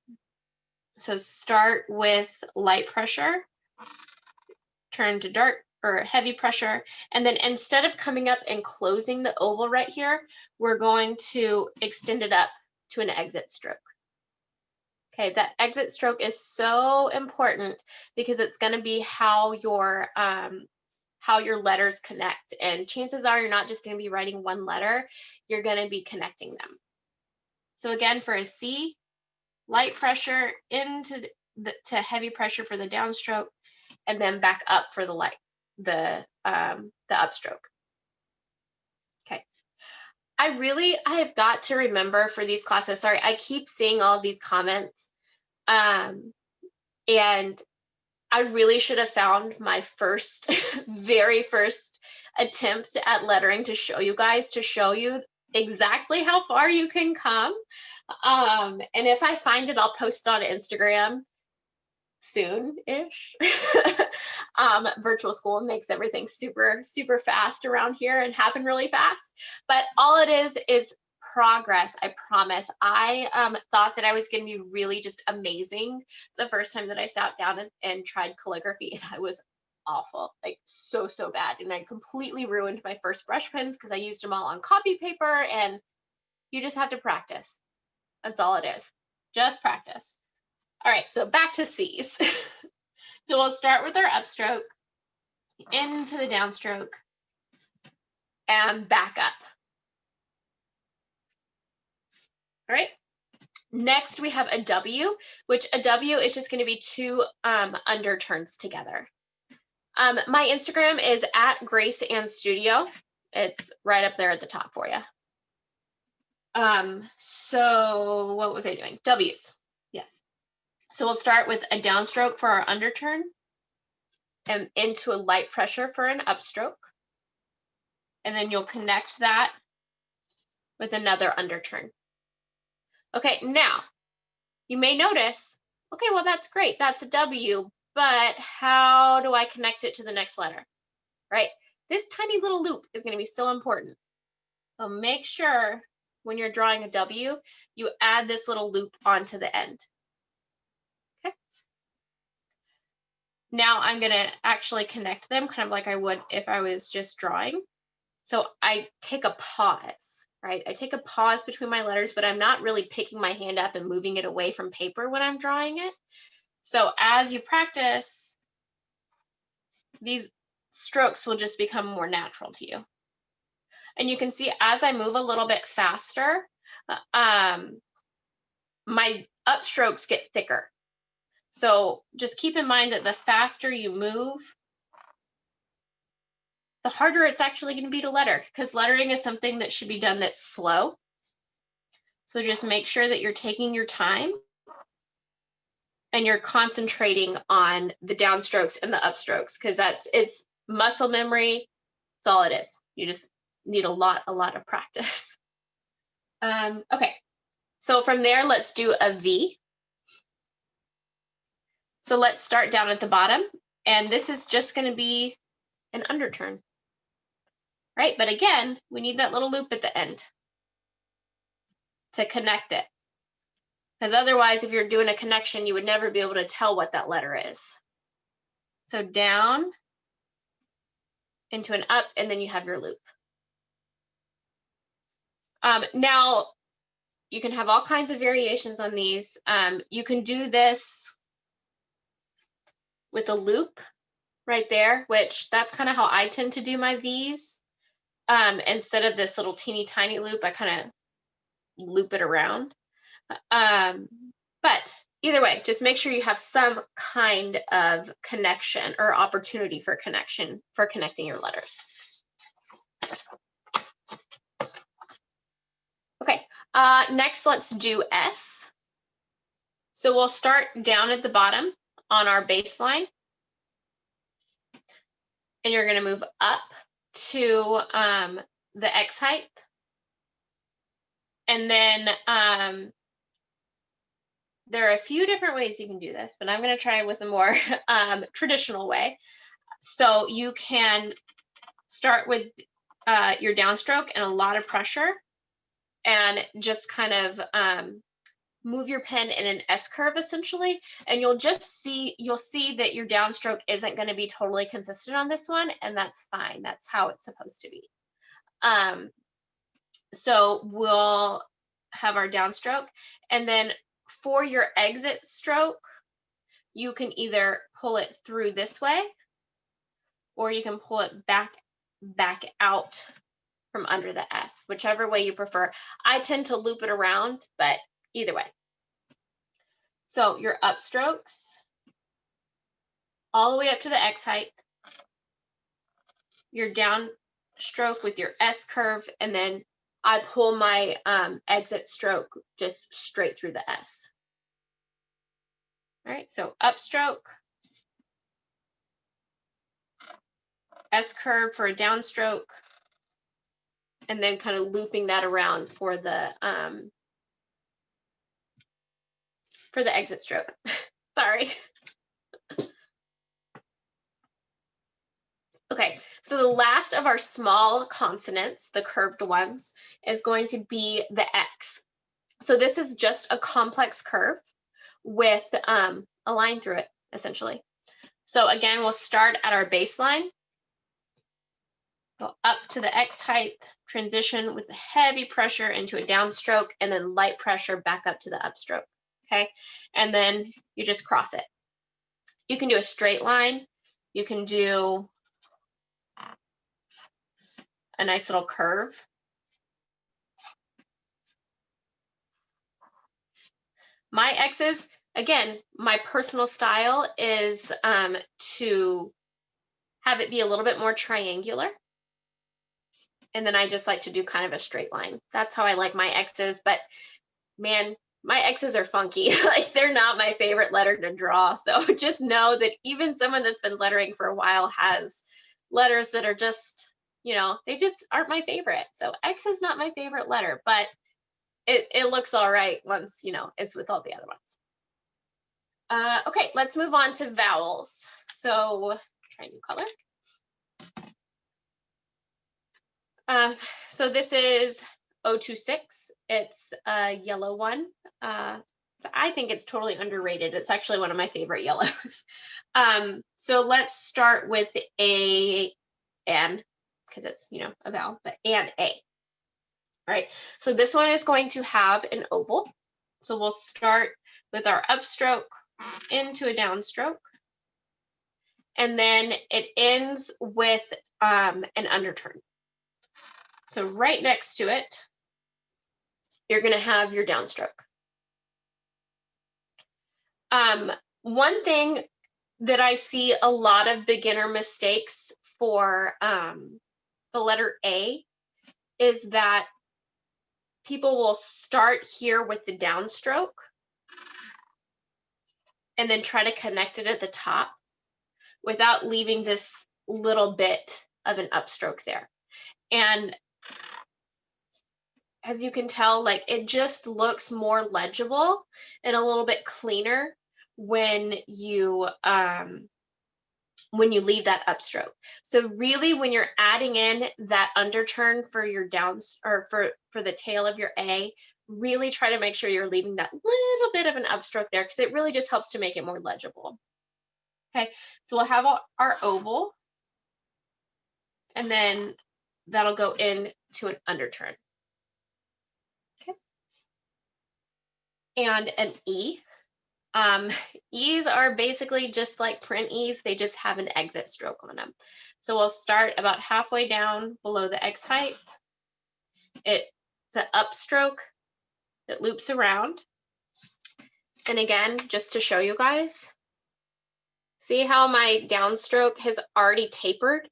So start with light pressure, turn to dark or heavy pressure, and then instead of coming up and closing the oval right here, we're going to extend it up to an exit stroke. Okay, that exit stroke is so important because it's going to be how your letters connect, and chances are you're not just going to be writing one letter, you're going to be connecting them. So again, for a C, light pressure into to heavy pressure for the downstroke, and then back up for the upstroke. Okay. I have got to remember for these classes, sorry, I keep seeing all of these comments, and I really should have found my very first attempt at lettering to show you guys, to show you exactly how far you can come. And if I find it, I'll post on Instagram soon-ish. Virtual school makes everything super, super fast around here and happen really fast. But all it is progress, I promise. I thought that I was going to be really just amazing the first time that I sat down and tried calligraphy, and I was awful, like so bad. And I completely ruined my first brush pens because I used them all on copy paper, and you just have to practice. That's all it is. Just practice. All right, so back to C's. So we'll start with our upstroke, into the downstroke, and back up. All right. Next, we have a W, which a W is just going to be two underturns together. My Instagram is @GraceAndStudio. It's right up there at the top for you. So what was I doing? W's, yes. So we'll start with a downstroke for our underturn and into a light pressure for an upstroke. And then you'll connect that with another underturn. Okay, now you may notice, okay, well, that's great. That's a W, but how do I connect it to the next letter, right? This tiny little loop is going to be so important. So make sure when you're drawing a W, you add this little loop onto the end. Okay. Now I'm going to actually connect them kind of like I would if I was just drawing. So I take a pause, right? I take a pause between my letters, but I'm not really picking my hand up and moving it away from paper when I'm drawing it. So as you practice, these strokes will just become more natural to you. And you can see as I move a little bit faster, my upstrokes get thicker. So just keep in mind that the faster you move, the harder it's actually going to be to letter, because lettering is something that should be done that's slow. So just make sure that you're taking your time and you're concentrating on the downstrokes and the upstrokes, because it's muscle memory. That's all it is. You just need a lot of practice. Okay, so from there, let's do a V. So let's start down at the bottom, and this is just going to be an underturn, right? But again, we need that little loop at the end to connect it, because otherwise, if you're doing a connection, you would never be able to tell what that letter is. So down into an up, and then you have your loop. Now, you can have all kinds of variations on these. You can do this with a loop right there, which that's kind of how I tend to do my V's. Instead of this little teeny tiny loop, I kind of loop it around. But either way, just make sure you have some kind of connection or opportunity for connection for connecting your letters. Okay, next let's do S. So we'll start down at the bottom on our baseline, and you're going to move up to the X height. And then there are a few different ways you can do this, but I'm going to try with a more traditional way. So you can start with your downstroke and a lot of pressure, and just kind of move your pen in an S curve essentially, and you'll see that your downstroke isn't going to be totally consistent on this one, and that's fine. That's how it's supposed to be. So we'll have our downstroke, and then for your exit stroke, you can either pull it through this way, or you can pull it back out from under the S, whichever way you prefer. I tend to loop it around, but either way. So your upstrokes all the way up to the X height, your downstroke with your S curve, and then I pull my exit stroke just straight through the S. All right, so upstroke, S curve for a downstroke, and then kind of looping that around for the exit stroke. Sorry. Okay, so the last of our small consonants, the curved ones, is going to be the X. So this is just a complex curve with a line through it, essentially. So again, we'll start at our baseline, go up to the X height, transition with heavy pressure into a downstroke, and then light pressure back up to the upstroke, okay? And then you just cross it. You can do a straight line. You can do a nice little curve. My X's, again, my personal style is to have it be a little bit more triangular. And then I just like to do kind of a straight line. That's how I like my X's, but man, my X's are funky. Like they're not my favorite letter to draw. So just know that even someone that's been lettering for a while has letters that are just, you know, they just aren't my favorite. So X is not my favorite letter, but it looks all right once, you know, it's with all the other ones. Okay, let's move on to vowels. So try a new color. So this is 026. It's a yellow one. I think it's totally underrated. It's actually one of my favorite yellows. So let's start with an, because it's, you know, a vowel, but an A. All right, so this one is going to have an oval. So we'll start with our upstroke into a downstroke. And then it ends with an underturn. So right next to it, you're going to have your downstroke. One thing that I see a lot of beginner mistakes for the letter A is that people will start here with the downstroke and then try to connect it at the top without leaving this little bit of an upstroke there. And as you can tell, like it just looks more legible and a little bit cleaner when you leave that upstroke. So really when you're adding in that underturn for your downs or for the tail of your A, really try to make sure you're leaving that little bit of an upstroke there because it really just helps to make it more legible. Okay, so we'll have our oval and then that'll go into an underturn. Okay. And an E. E's are basically just like print E's, they just have an exit stroke on them. So we'll start about halfway down below the X height. It's an upstroke that loops around. And again, just to show you guys, see how my downstroke has already tapered,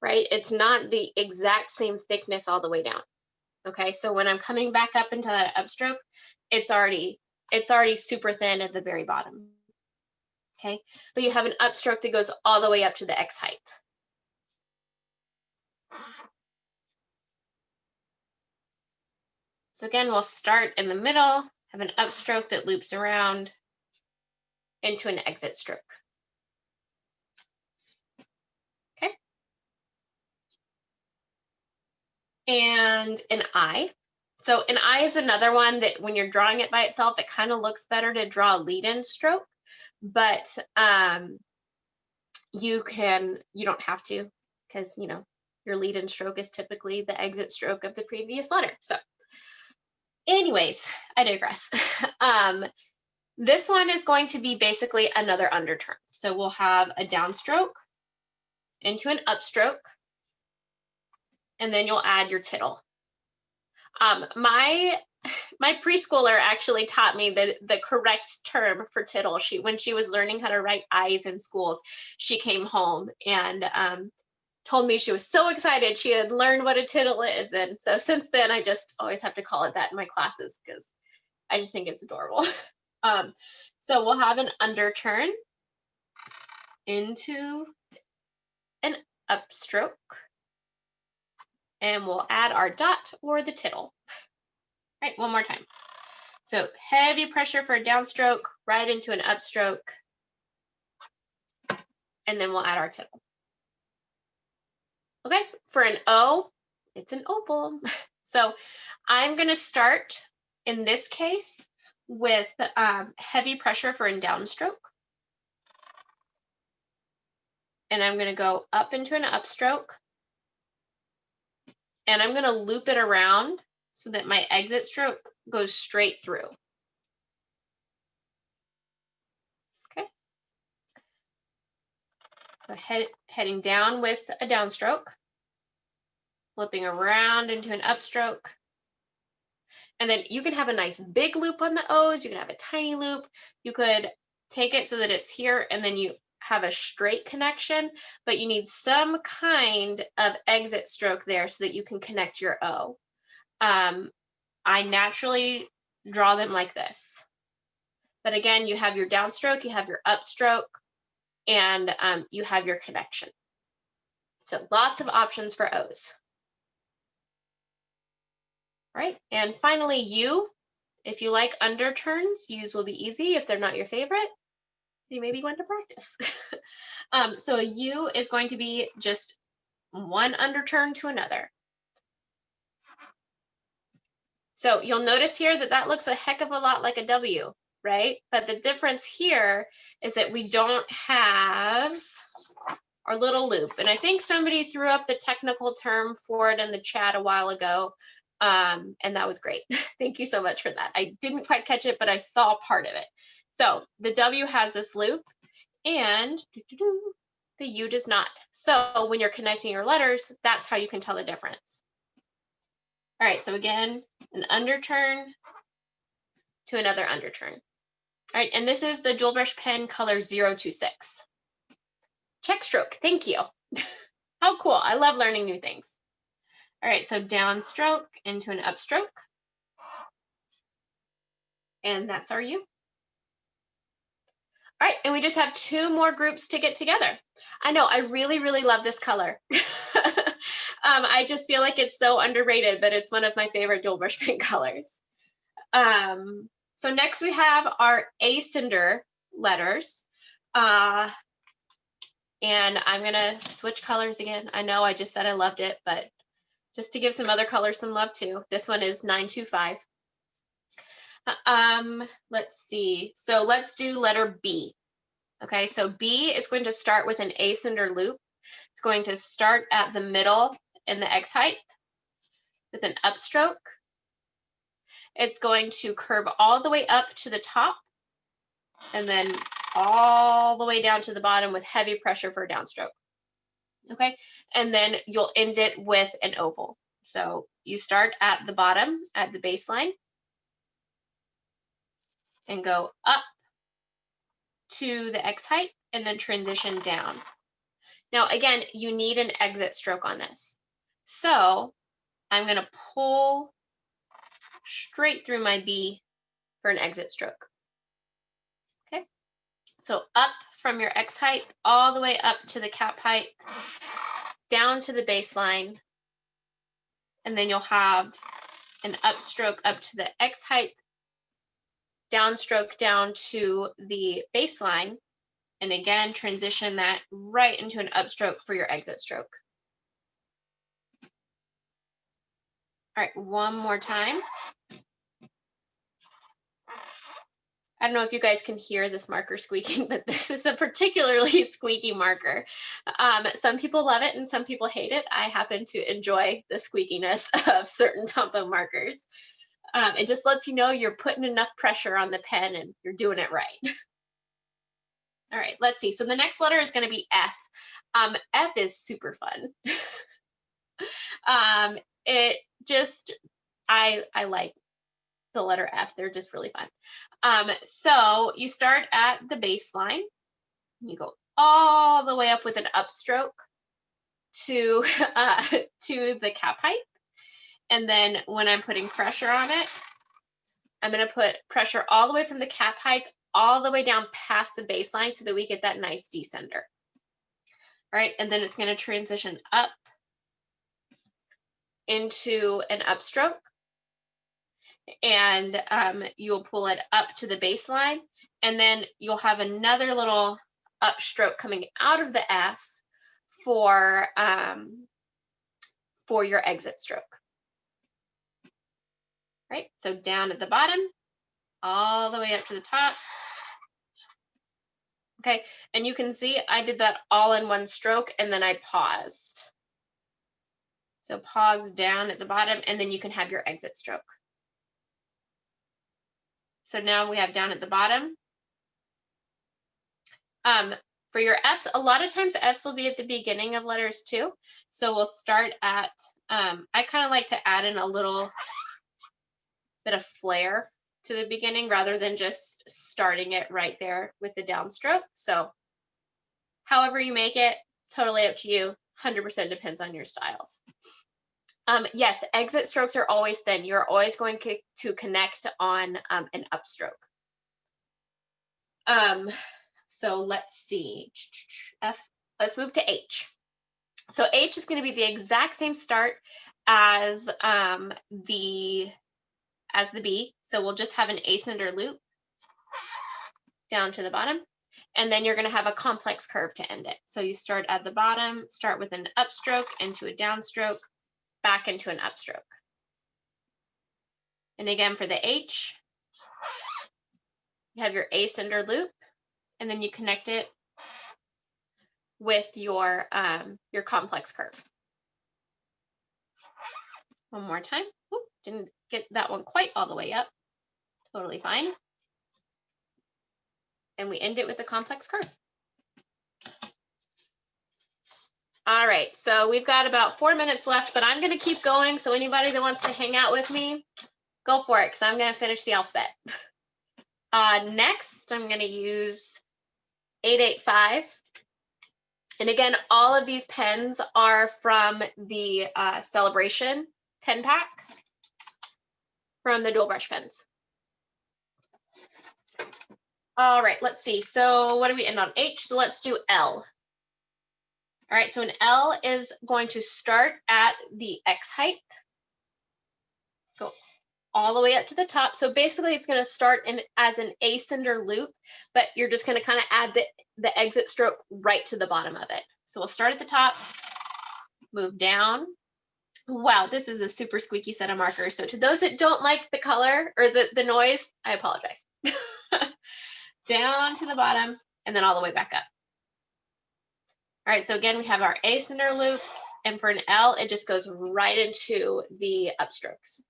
right? It's not the exact same thickness all the way down. Okay, so when I'm coming back up into that upstroke, it's already super thin at the very bottom. Okay, but you have an upstroke that goes all the way up to the X height. So again, we'll start in the middle, have an upstroke that loops around into an exit stroke. Okay. And an I. So an I is another one that when you're drawing it by itself, it kind of looks better to draw a lead-in stroke, but you don't have to, because you know your lead-in stroke is typically the exit stroke of the previous letter. So anyways, I digress. This one is going to be basically another underturn. So we'll have a downstroke into an upstroke, and then you'll add your tittle. My preschooler actually taught me the correct term for tittle. When she was learning how to write I's in schools, she came home and told me she was so excited she had learned what a tittle is. And so since then, I just always have to call it that in my classes because I just think it's adorable. So we'll have an underturn into an upstroke, and we'll add our dot or the tittle. All right, one more time. So heavy pressure for a downstroke, right into an upstroke, and then we'll add our tittle. Okay, for an O, it's an oval. So I'm going to start in this case with heavy pressure for a downstroke. And I'm going to go up into an upstroke. And I'm going to loop it around so that my exit stroke goes straight through. Okay. So heading down with a downstroke, flipping around into an upstroke. And then you can have a nice big loop on the O's. You can have a tiny loop. You could take it so that it's here, and then you have a straight connection, but you need some kind of exit stroke there so that you can connect your O. I naturally draw them like this. But again, you have your downstroke, you have your upstroke, and you have your connection. So lots of options for O's. All right, and finally U. If you like underturns, U's will be easy. If they're not your favorite, you maybe want to practice. So a U is going to be just one underturn to another. So you'll notice here that that looks a heck of a lot like a W, right? But the difference here is that we don't have our little loop. And I think somebody threw up the technical term for it in the chat a while ago. And that was great. Thank you so much for that. I didn't quite catch it, but I saw part of it. So the W has this loop and the U does not. So when you're connecting your letters, that's how you can tell the difference. All right, so again, an underturn to another underturn. All right, and this is the Jewel Brush Pen color 026. Check stroke, thank you. How cool, I love learning new things. All right, so downstroke into an upstroke. And that's our U. All right, and we just have two more groups to get together. I know, I really, really love this color. I just feel like it's so underrated, but it's one of my favorite Jewel Brush Pen colors. So next we have our Acender letters. And I'm gonna switch colors again. I know I just said I loved it, but just to give some other colors some love too. This one is 925. Let's see. So let's do letter B. Okay, so B is going to start with an Acender loop. It's going to start at the middle in the X height with an upstroke. It's going to curve all the way up to the top and then all the way down to the bottom with heavy pressure for a downstroke. Okay, and then you'll end it with an oval. So you start at the bottom at the baseline and go up to the X height and then transition down. Now, again, you need an exit stroke on this. So I'm going to pull straight through my B for an exit stroke. Okay, so up from your X height all the way up to the cap height, down to the baseline, and then you'll have an upstroke up to the X height, downstroke down to the baseline, and again, transition that right into an upstroke for your exit stroke. All right, one more time. I don't know if you guys can hear this marker squeaking, but this is a particularly squeaky marker. Some people love it and some people hate it. I happen to enjoy the squeakiness of certain Tombow markers. It just lets you know you're putting enough pressure on the pen and you're doing it right. All right, let's see. So the next letter is going to be F. F is super fun. I like the letter F. They're just really fun. So you start at the baseline. You go all the way up with an upstroke to the cap height. And then when I'm putting pressure on it, I'm going to put pressure all the way from the cap height all the way down past the baseline so that we get that nice descender. All right, and then it's going to transition up into an upstroke. And you'll pull it up to the baseline, and then you'll have another little upstroke coming out of the F for your exit stroke. Right, so down at the bottom, all the way up to the top. Okay, and you can see I did that all in one stroke, and then I paused. So pause down at the bottom, and then you can have your exit stroke. So now we have down at the bottom. For your Fs, a lot of times Fs will be at the beginning of letters too. So we'll start at, I kind of like to add in a little bit of flair to the beginning rather than just starting it right there with the downstroke. So However you make it, totally up to you. 100% depends on your styles. Yes, exit strokes are always thin. You're always going to connect on an upstroke. So let's see. F. Let's move to H. So H is going to be the exact same start as the B. So we'll just have an Acender loop down to the bottom, and then you're going to have a complex curve to end it. So you start at the bottom, start with an upstroke into a downstroke, back into an upstroke. And again for the H, you have your Acender loop, and then you connect it with your complex curve. One more time. Oop, didn't get that one quite all the way up. Totally fine. And we end it with a complex curve. All right, so we've got about 4 minutes left, but I'm going to keep going. So anybody that wants to hang out with me, go for it, because I'm going to finish the alphabet. Next, I'm going to use 885. And again, all of these pens are from the Celebration 10-pack from the dual brush pens. All right, let's see. So what do we end on? H, so let's do L. All right, so an L is going to start at the X height, go all the way up to the top. So basically it's going to start as an Acender loop, but you're just going to kind of add the exit stroke right to the bottom of it. So we'll start at the top, move down. Wow, this is a super squeaky set of markers. So to those that don't like the color or the noise, I apologize. Down to the bottom and then all the way back up. All right, so again, we have our Acender loop, and for an L, it just goes right into the upstrokes.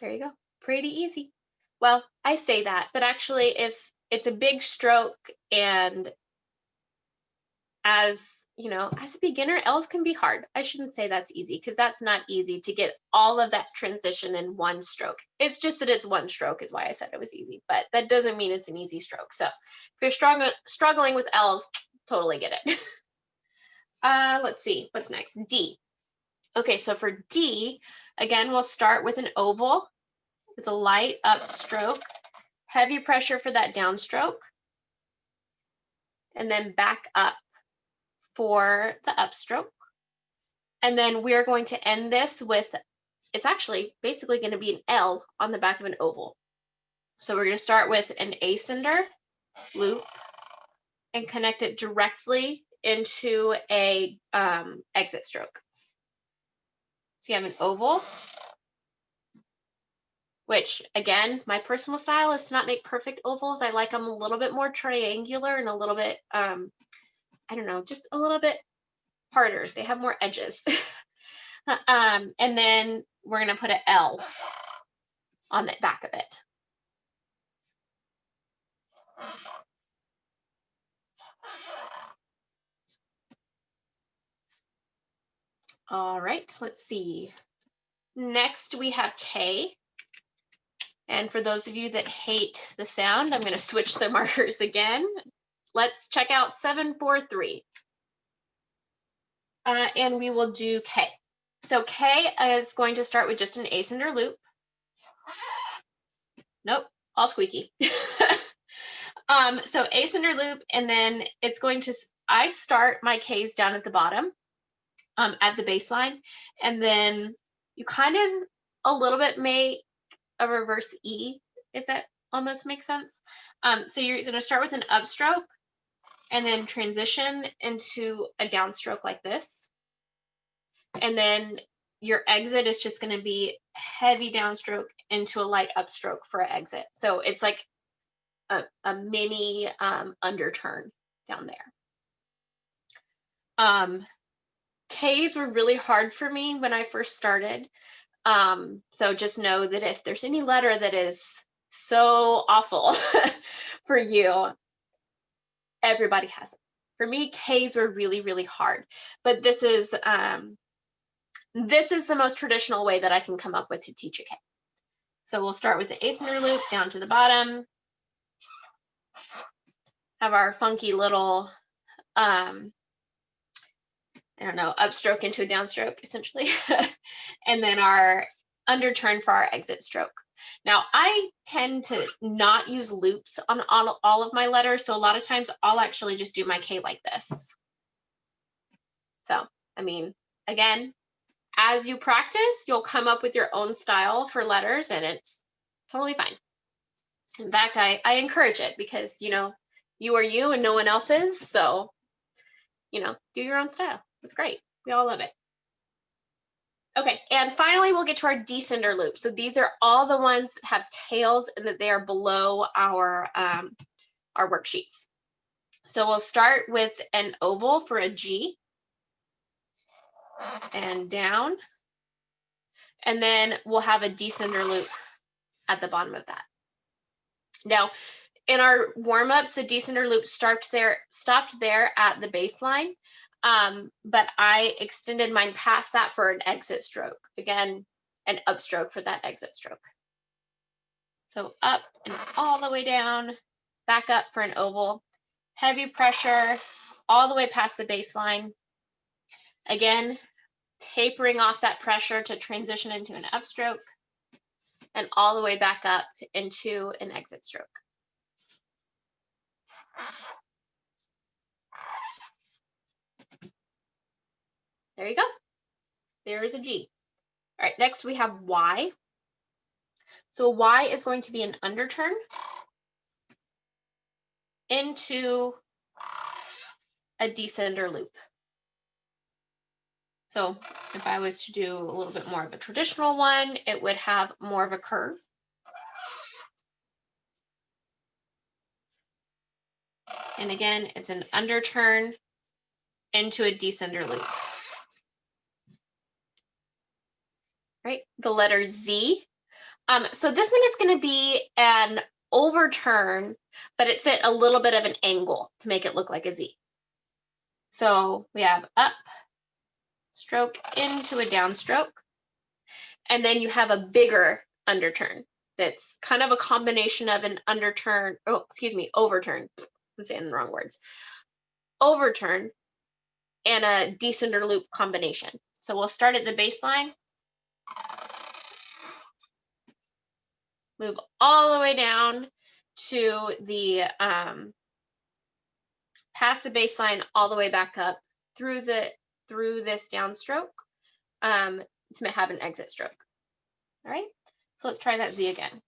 There you go, pretty easy. Well, I say that, but actually if it's a big stroke and as you know, as a beginner, L's can be hard. I shouldn't say that's easy because that's not easy to get all of that transition in one stroke. It's just that it's one stroke is why I said it was easy, but that doesn't mean it's an easy stroke. So if you're struggling with L's, totally get it. Let's see, what's next? D. Okay, so for D, again, we'll start with an oval with a light upstroke, heavy pressure for that downstroke, and then back up for the upstroke. And then we're going to end this with, it's actually basically going to be an L on the back of an oval. So we're going to start with an Acender loop and connect it directly into a exit stroke. So you have an oval, which again, my personal style is to not make perfect ovals. I like them a little bit more triangular and a little bit, I don't know, just a little bit harder. They have more edges. And then we're going to put an L on the back of it. All right, let's see. Next we have K. And for those of you that hate the sound, I'm going to switch the markers again. Let's check out 743. And we will do K. So K is going to start with just an Acender loop. Nope, all squeaky. So Acender loop, and then it's going to, I start my Ks down at the bottom at the baseline, and then you kind of a little bit make a reverse E, if that almost makes sense. So you're going to start with an upstroke and then transition into a downstroke like this. And then your exit is just going to be heavy downstroke into a light upstroke for an exit. So it's like a mini underturn down there. Ks were really hard for me when I first started. So just know that if there's any letter that is so awful for you, everybody has it. For me, Ks were really, really hard, but this is the most traditional way that I can come up with to teach a K. So we'll start with the Acender loop down to the bottom. Have our funky little, I don't know, upstroke into a downstroke, essentially. And then our underturn for our exit stroke. Now, I tend to not use loops on all of my letters, so a lot of times I'll actually just do my K like this. So, I mean, again, as you practice, you'll come up with your own style for letters, and it's totally fine. In fact, I encourage it because, you know, you are you and no one else is. So, you know, do your own style. It's great. We all love it. Okay, and finally, we'll get to our descender loop. So these are all the ones that have tails and that they are below our worksheets. So we'll start with an oval for a G and down. And then we'll have a descender loop at the bottom of that. Now, in our warm-ups, the descender loop stopped there at the baseline, but I extended mine past that for an exit stroke. Again, an upstroke for that exit stroke. So up and all the way down, back up for an oval, heavy pressure, all the way past the baseline. Again, tapering off that pressure to transition into an upstroke, and all the way back up into an exit stroke. There you go. There is a G. All right, next we have Y. So Y is going to be an underturn into a descender loop. So if I was to do a little bit more of a traditional one, it would have more of a curve. And again, it's an underturn into a descender loop. Right, the letter Z. So this one is going to be an overturn, but it's at a little bit of an angle to make it look like a Z. So we have up, stroke into a downstroke, and then you have a bigger underturn that's kind of a combination of an underturn, overturn. I'm saying the wrong words. Overturn and a descender loop combination. So we'll start at the baseline, move all the way down to the past the baseline, all the way back up through this downstroke to have an exit stroke. All right, so let's try that Z again.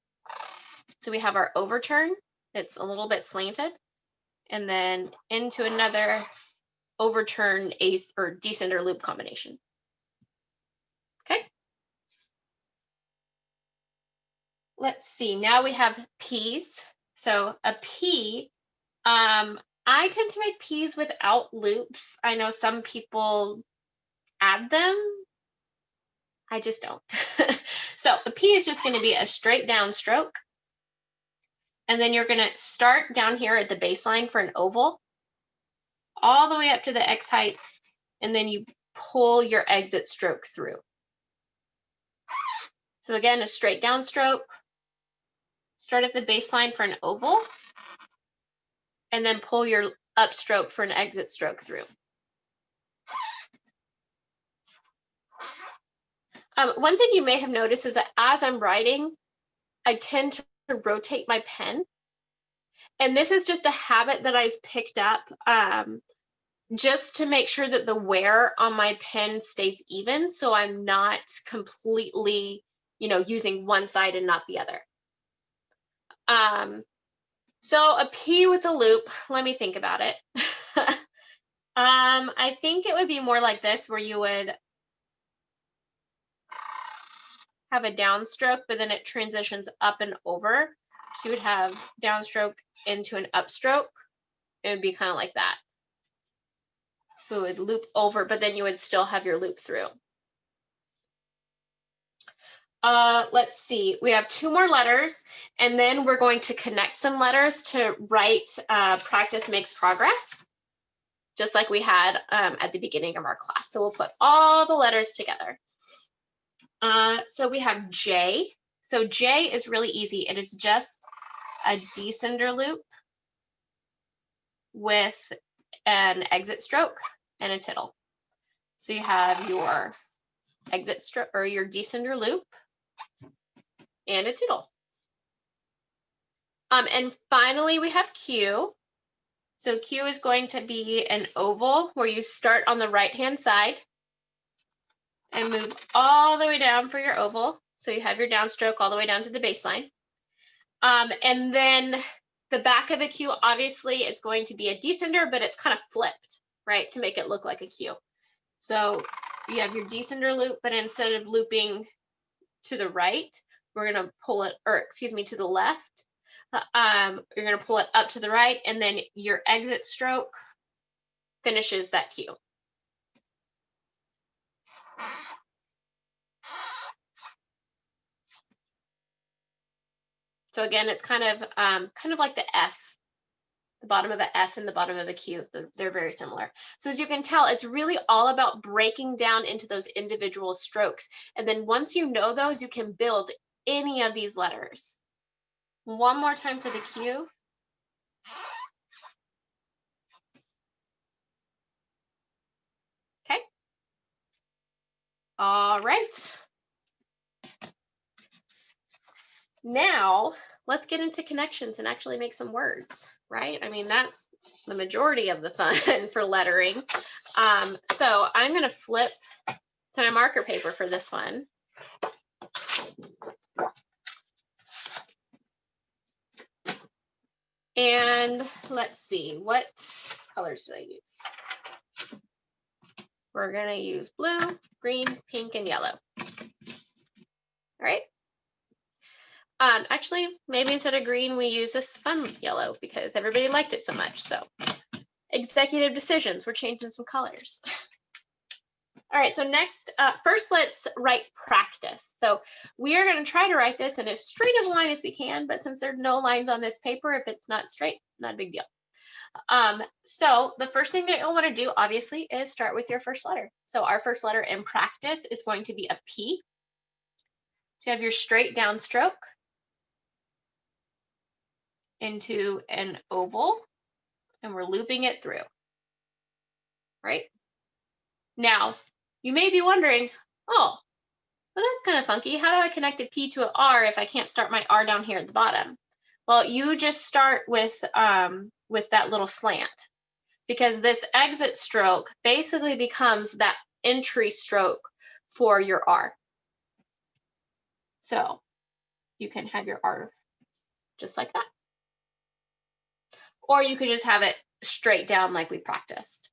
So we have our overturn that's a little bit slanted, and then into another overturn ace or descender loop combination. Okay. Let's see, now we have P's. So a P, I tend to make P's without loops. I know some people add them. I just don't. So a P is just going to be a straight down stroke. And then you're going to start down here at the baseline for an oval, all the way up to the X height, and then you pull your exit stroke through. So again, a straight down stroke, start at the baseline for an oval, and then pull your upstroke for an exit stroke through. One thing you may have noticed is that as I'm writing, I tend to rotate my pen. And this is just a habit that I've picked up just to make sure that the wear on my pen stays even, so I'm not completely, using one side and not the other. So a P with a loop, let me think about it. I think it would be more like this, where you would have a downstroke, but then it transitions up and over. So you would have downstroke into an upstroke. It would be kind of like that. So it would loop over, but then you would still have your loop through. Let's see, we have 2 more letters, and then we're going to connect some letters to write practice makes progress, just like we had at the beginning of our class. So we'll put all the letters together. So we have J. So J is really easy. It is just a descender loop with an exit stroke and a tittle. So you have your exit stroke or your descender loop and a tittle. And finally, we have Q. So Q is going to be an oval where you start on the right-hand side and move all the way down for your oval. So you have your downstroke all the way down to the baseline. And then the back of a Q, obviously, it's going to be a descender, but it's kind of flipped, right, to make it look like a Q. So you have your descender loop, but instead of looping to the right, we're going to pull it, or excuse me, to the left. You're going to pull it up to the right, and then your exit stroke finishes that Q. So again, it's kind of like the F, the bottom of an F and the bottom of a Q. They're very similar. So as you can tell, it's really all about breaking down into those individual strokes. And then once you know those, you can build any of these letters. One more time for the Q. Okay. All right. Now let's get into connections and actually make some words, right? I mean, that's the majority of the fun for lettering. So I'm going to flip to my marker paper for this one. And let's see, what colors should I use? We're going to use blue, green, pink, and yellow. All right. Actually, maybe instead of green, we use this fun yellow because everybody liked it so much. So executive decisions, we're changing some colors. All right, so next, first let's write practice. So we are going to try to write this in as straight of a line as we can, but since there are no lines on this paper, if it's not straight, not a big deal. So the first thing that you'll want to do, obviously, is start with your first letter. So our first letter in practice is going to be a P. So you have your straight downstroke into an oval, and we're looping it through, right? Now, you may be wondering, oh, well, that's kind of funky. How do I connect a P to an R if I can't start my R down here at the bottom? Well, you just start with that little slant, because this exit stroke basically becomes that entry stroke for your R. So you can have your R just like that. Or you could just have it straight down like we practiced.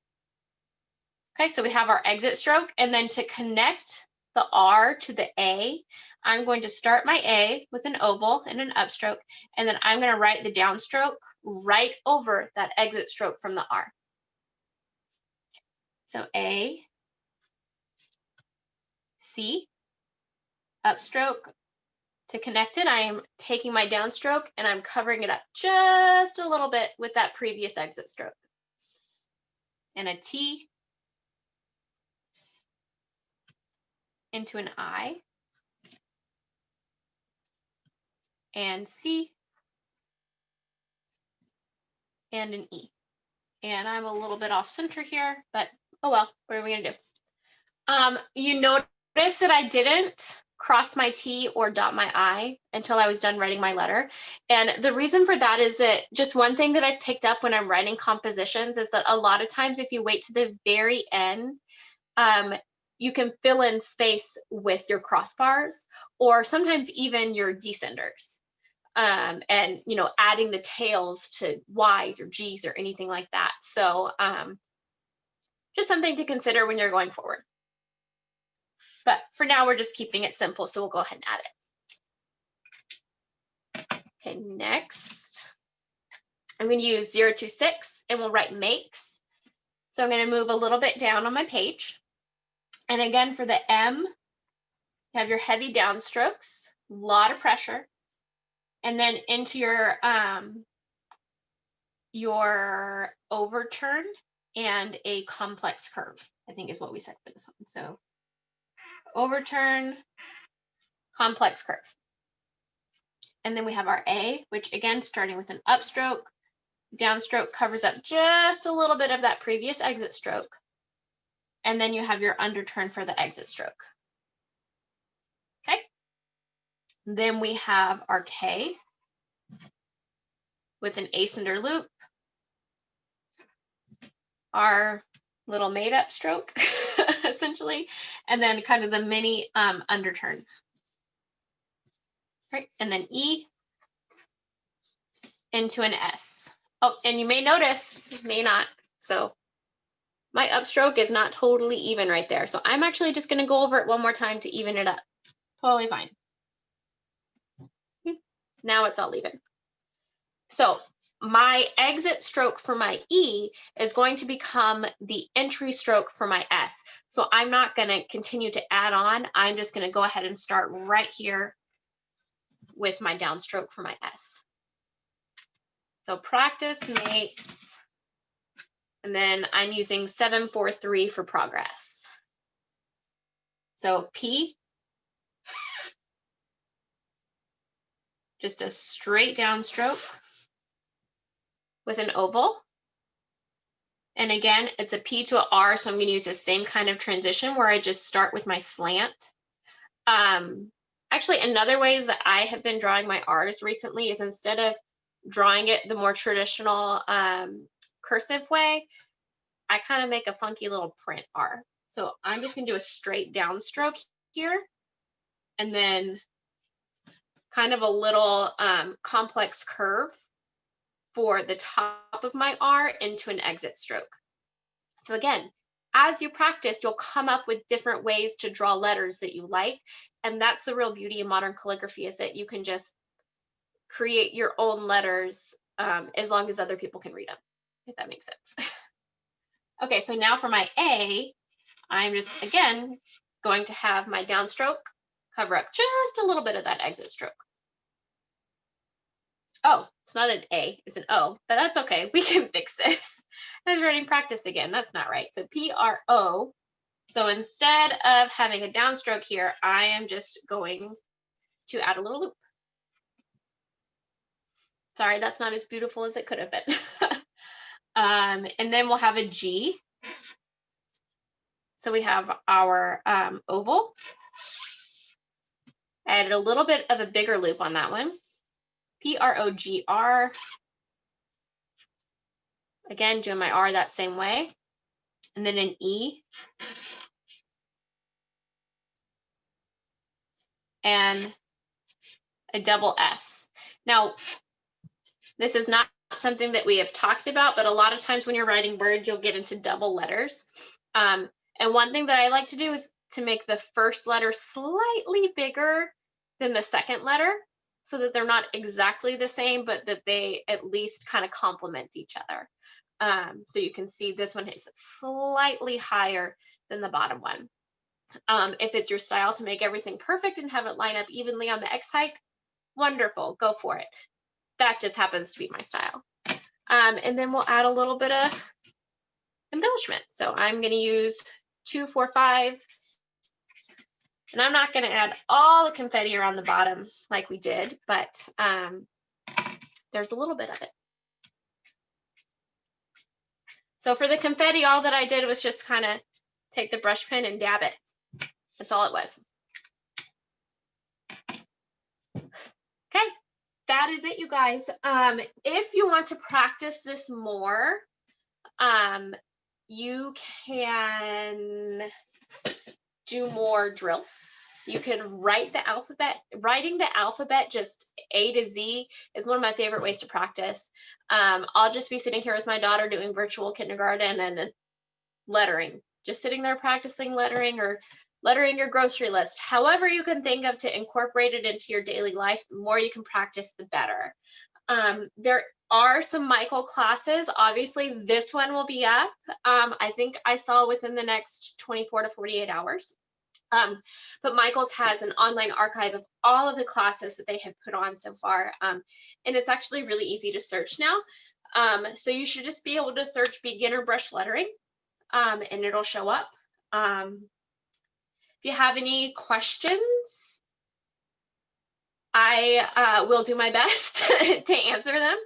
Okay, so we have our exit stroke, and then to connect the R to the A, I'm going to start my A with an oval and an upstroke, and then I'm going to write the downstroke right over that exit stroke from the R. So A, C, upstroke. To connect it, I am taking my downstroke and I'm covering it up just a little bit with that previous exit stroke. And a T into an I, and C, and an E. And I'm a little bit off center here, but oh well, what are we gonna do? You notice that I didn't cross my T or dot my I until I was done writing my letter. And the reason for that is that just one thing that I've picked up when I'm writing compositions is that a lot of times if you wait to the very end, you can fill in space with your crossbars or sometimes even your descenders. And adding the tails to Y's or G's or anything like that. So just something to consider when you're going forward. But for now, we're just keeping it simple, so we'll go ahead and add it. Okay, next, I'm going to use 0 to 6, and we'll write makes. So I'm going to move a little bit down on my page. And again, for the M, you have your heavy downstrokes, a lot of pressure. And then into your overturn and a complex curve, I think is what we said for this one. So overturn, complex curve. And then we have our A, which again, starting with an upstroke, downstroke covers up just a little bit of that previous exit stroke. And then you have your underturn for the exit stroke. Okay. Then we have our K with an Acender loop, our little made up stroke, essentially, and then kind of the mini underturn. Right, and then E into an S. Oh, and you may notice, may not, so my upstroke is not totally even right there. So I'm actually just going to go over it one more time to even it up. Totally fine. Now it's all even. So my exit stroke for my E is going to become the entry stroke for my S. So I'm not going to continue to add on. I'm just going to go ahead and start right here with my downstroke for my S. So practice makes, and then I'm using 7-4-3 for progress. So P, just a straight downstroke with an oval. And again, it's a P to an R, so I'm going to use the same kind of transition where I just start with my slant. Actually, another way that I have been drawing my R's recently is instead of drawing it the more traditional cursive way, I kind of make a funky little print R. So I'm just going to do a straight downstroke here, and then kind of a little complex curve for the top of my R into an exit stroke. So again, as you practice, you'll come up with different ways to draw letters that you like. And that's the real beauty of modern calligraphy, is that you can just create your own letters as long as other people can read them, if that makes sense. Okay, so now for my A, I'm just, again, going to have my downstroke cover up just a little bit of that exit stroke. Oh, it's not an A, it's an O, but that's okay. We can fix this. I was writing practice again. That's not right. So P-R-O. So instead of having a downstroke here, I am just going to add a little loop. Sorry, that's not as beautiful as it could have been. And then we'll have a G. So we have our oval. I added a little bit of a bigger loop on that one. P-R-O-G-R. Again, doing my R that same way. And then an E. And a double S. Now, this is not something that we have talked about, but a lot of times when you're writing words, you'll get into double letters. And one thing that I like to do is to make the first letter slightly bigger than the second letter, so that they're not exactly the same, but that they at least kind of complement each other. So you can see this one is slightly higher than the bottom one. If it's your style to make everything perfect and have it line up evenly on the X height, wonderful, go for it. That just happens to be my style. And then we'll add a little bit of embellishment. So I'm going to use 2, 4, 5. And I'm not going to add all the confetti around the bottom like we did, but there's a little bit of it. So for the confetti, all that I did was just kind of take the brush pen and dab it. That's all it was. Okay, that is it, you guys. If you want to practice this more, you can do more drills. You can write the alphabet. Writing the alphabet just A to Z is one of my favorite ways to practice. I'll just be sitting here with my daughter doing virtual kindergarten and lettering, just sitting there practicing lettering or lettering your grocery list. However you can think of to incorporate it into your daily life, the more you can practice, the better. There are some Michael classes. Obviously, this one will be up. I think I saw within the next 24 to 48 hours. But Michael's has an online archive of all of the classes that they have put on so far. And it's actually really easy to search now. So you should just be able to search beginner brush lettering and it'll show up. If you have any questions, I will do my best to answer them.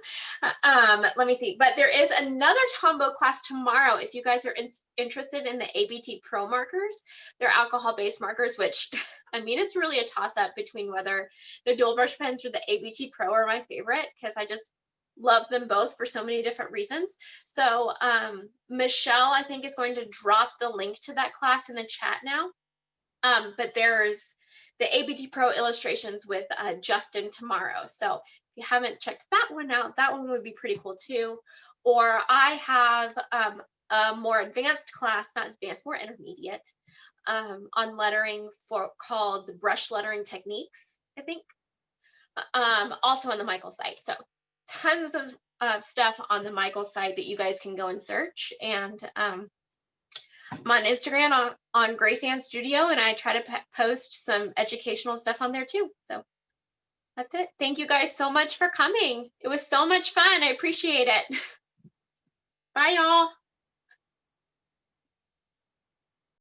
Let me see, but there is another Tombow class tomorrow. If you guys are interested in the ABT Pro markers, they're alcohol-based markers, which, I mean, it's really a toss-up between whether the dual brush pens or the ABT Pro are my favorite, because I just love them both for so many different reasons. So Michelle, I think, is going to drop the link to that class in the chat now. But there's the ABT Pro illustrations with Justin tomorrow. So if you haven't checked that one out, that one would be pretty cool too. Or I have a more advanced class, not advanced, more intermediate, on lettering called Brush Lettering Techniques, I think, also on the Michael site. So tons of stuff on the Michael site that you guys can go and search. And I'm on Instagram on Grace Ann Studio, and I try to post some educational stuff on there too. So that's it. Thank you guys so much for coming. It was so much fun. I appreciate it. Bye, y'all.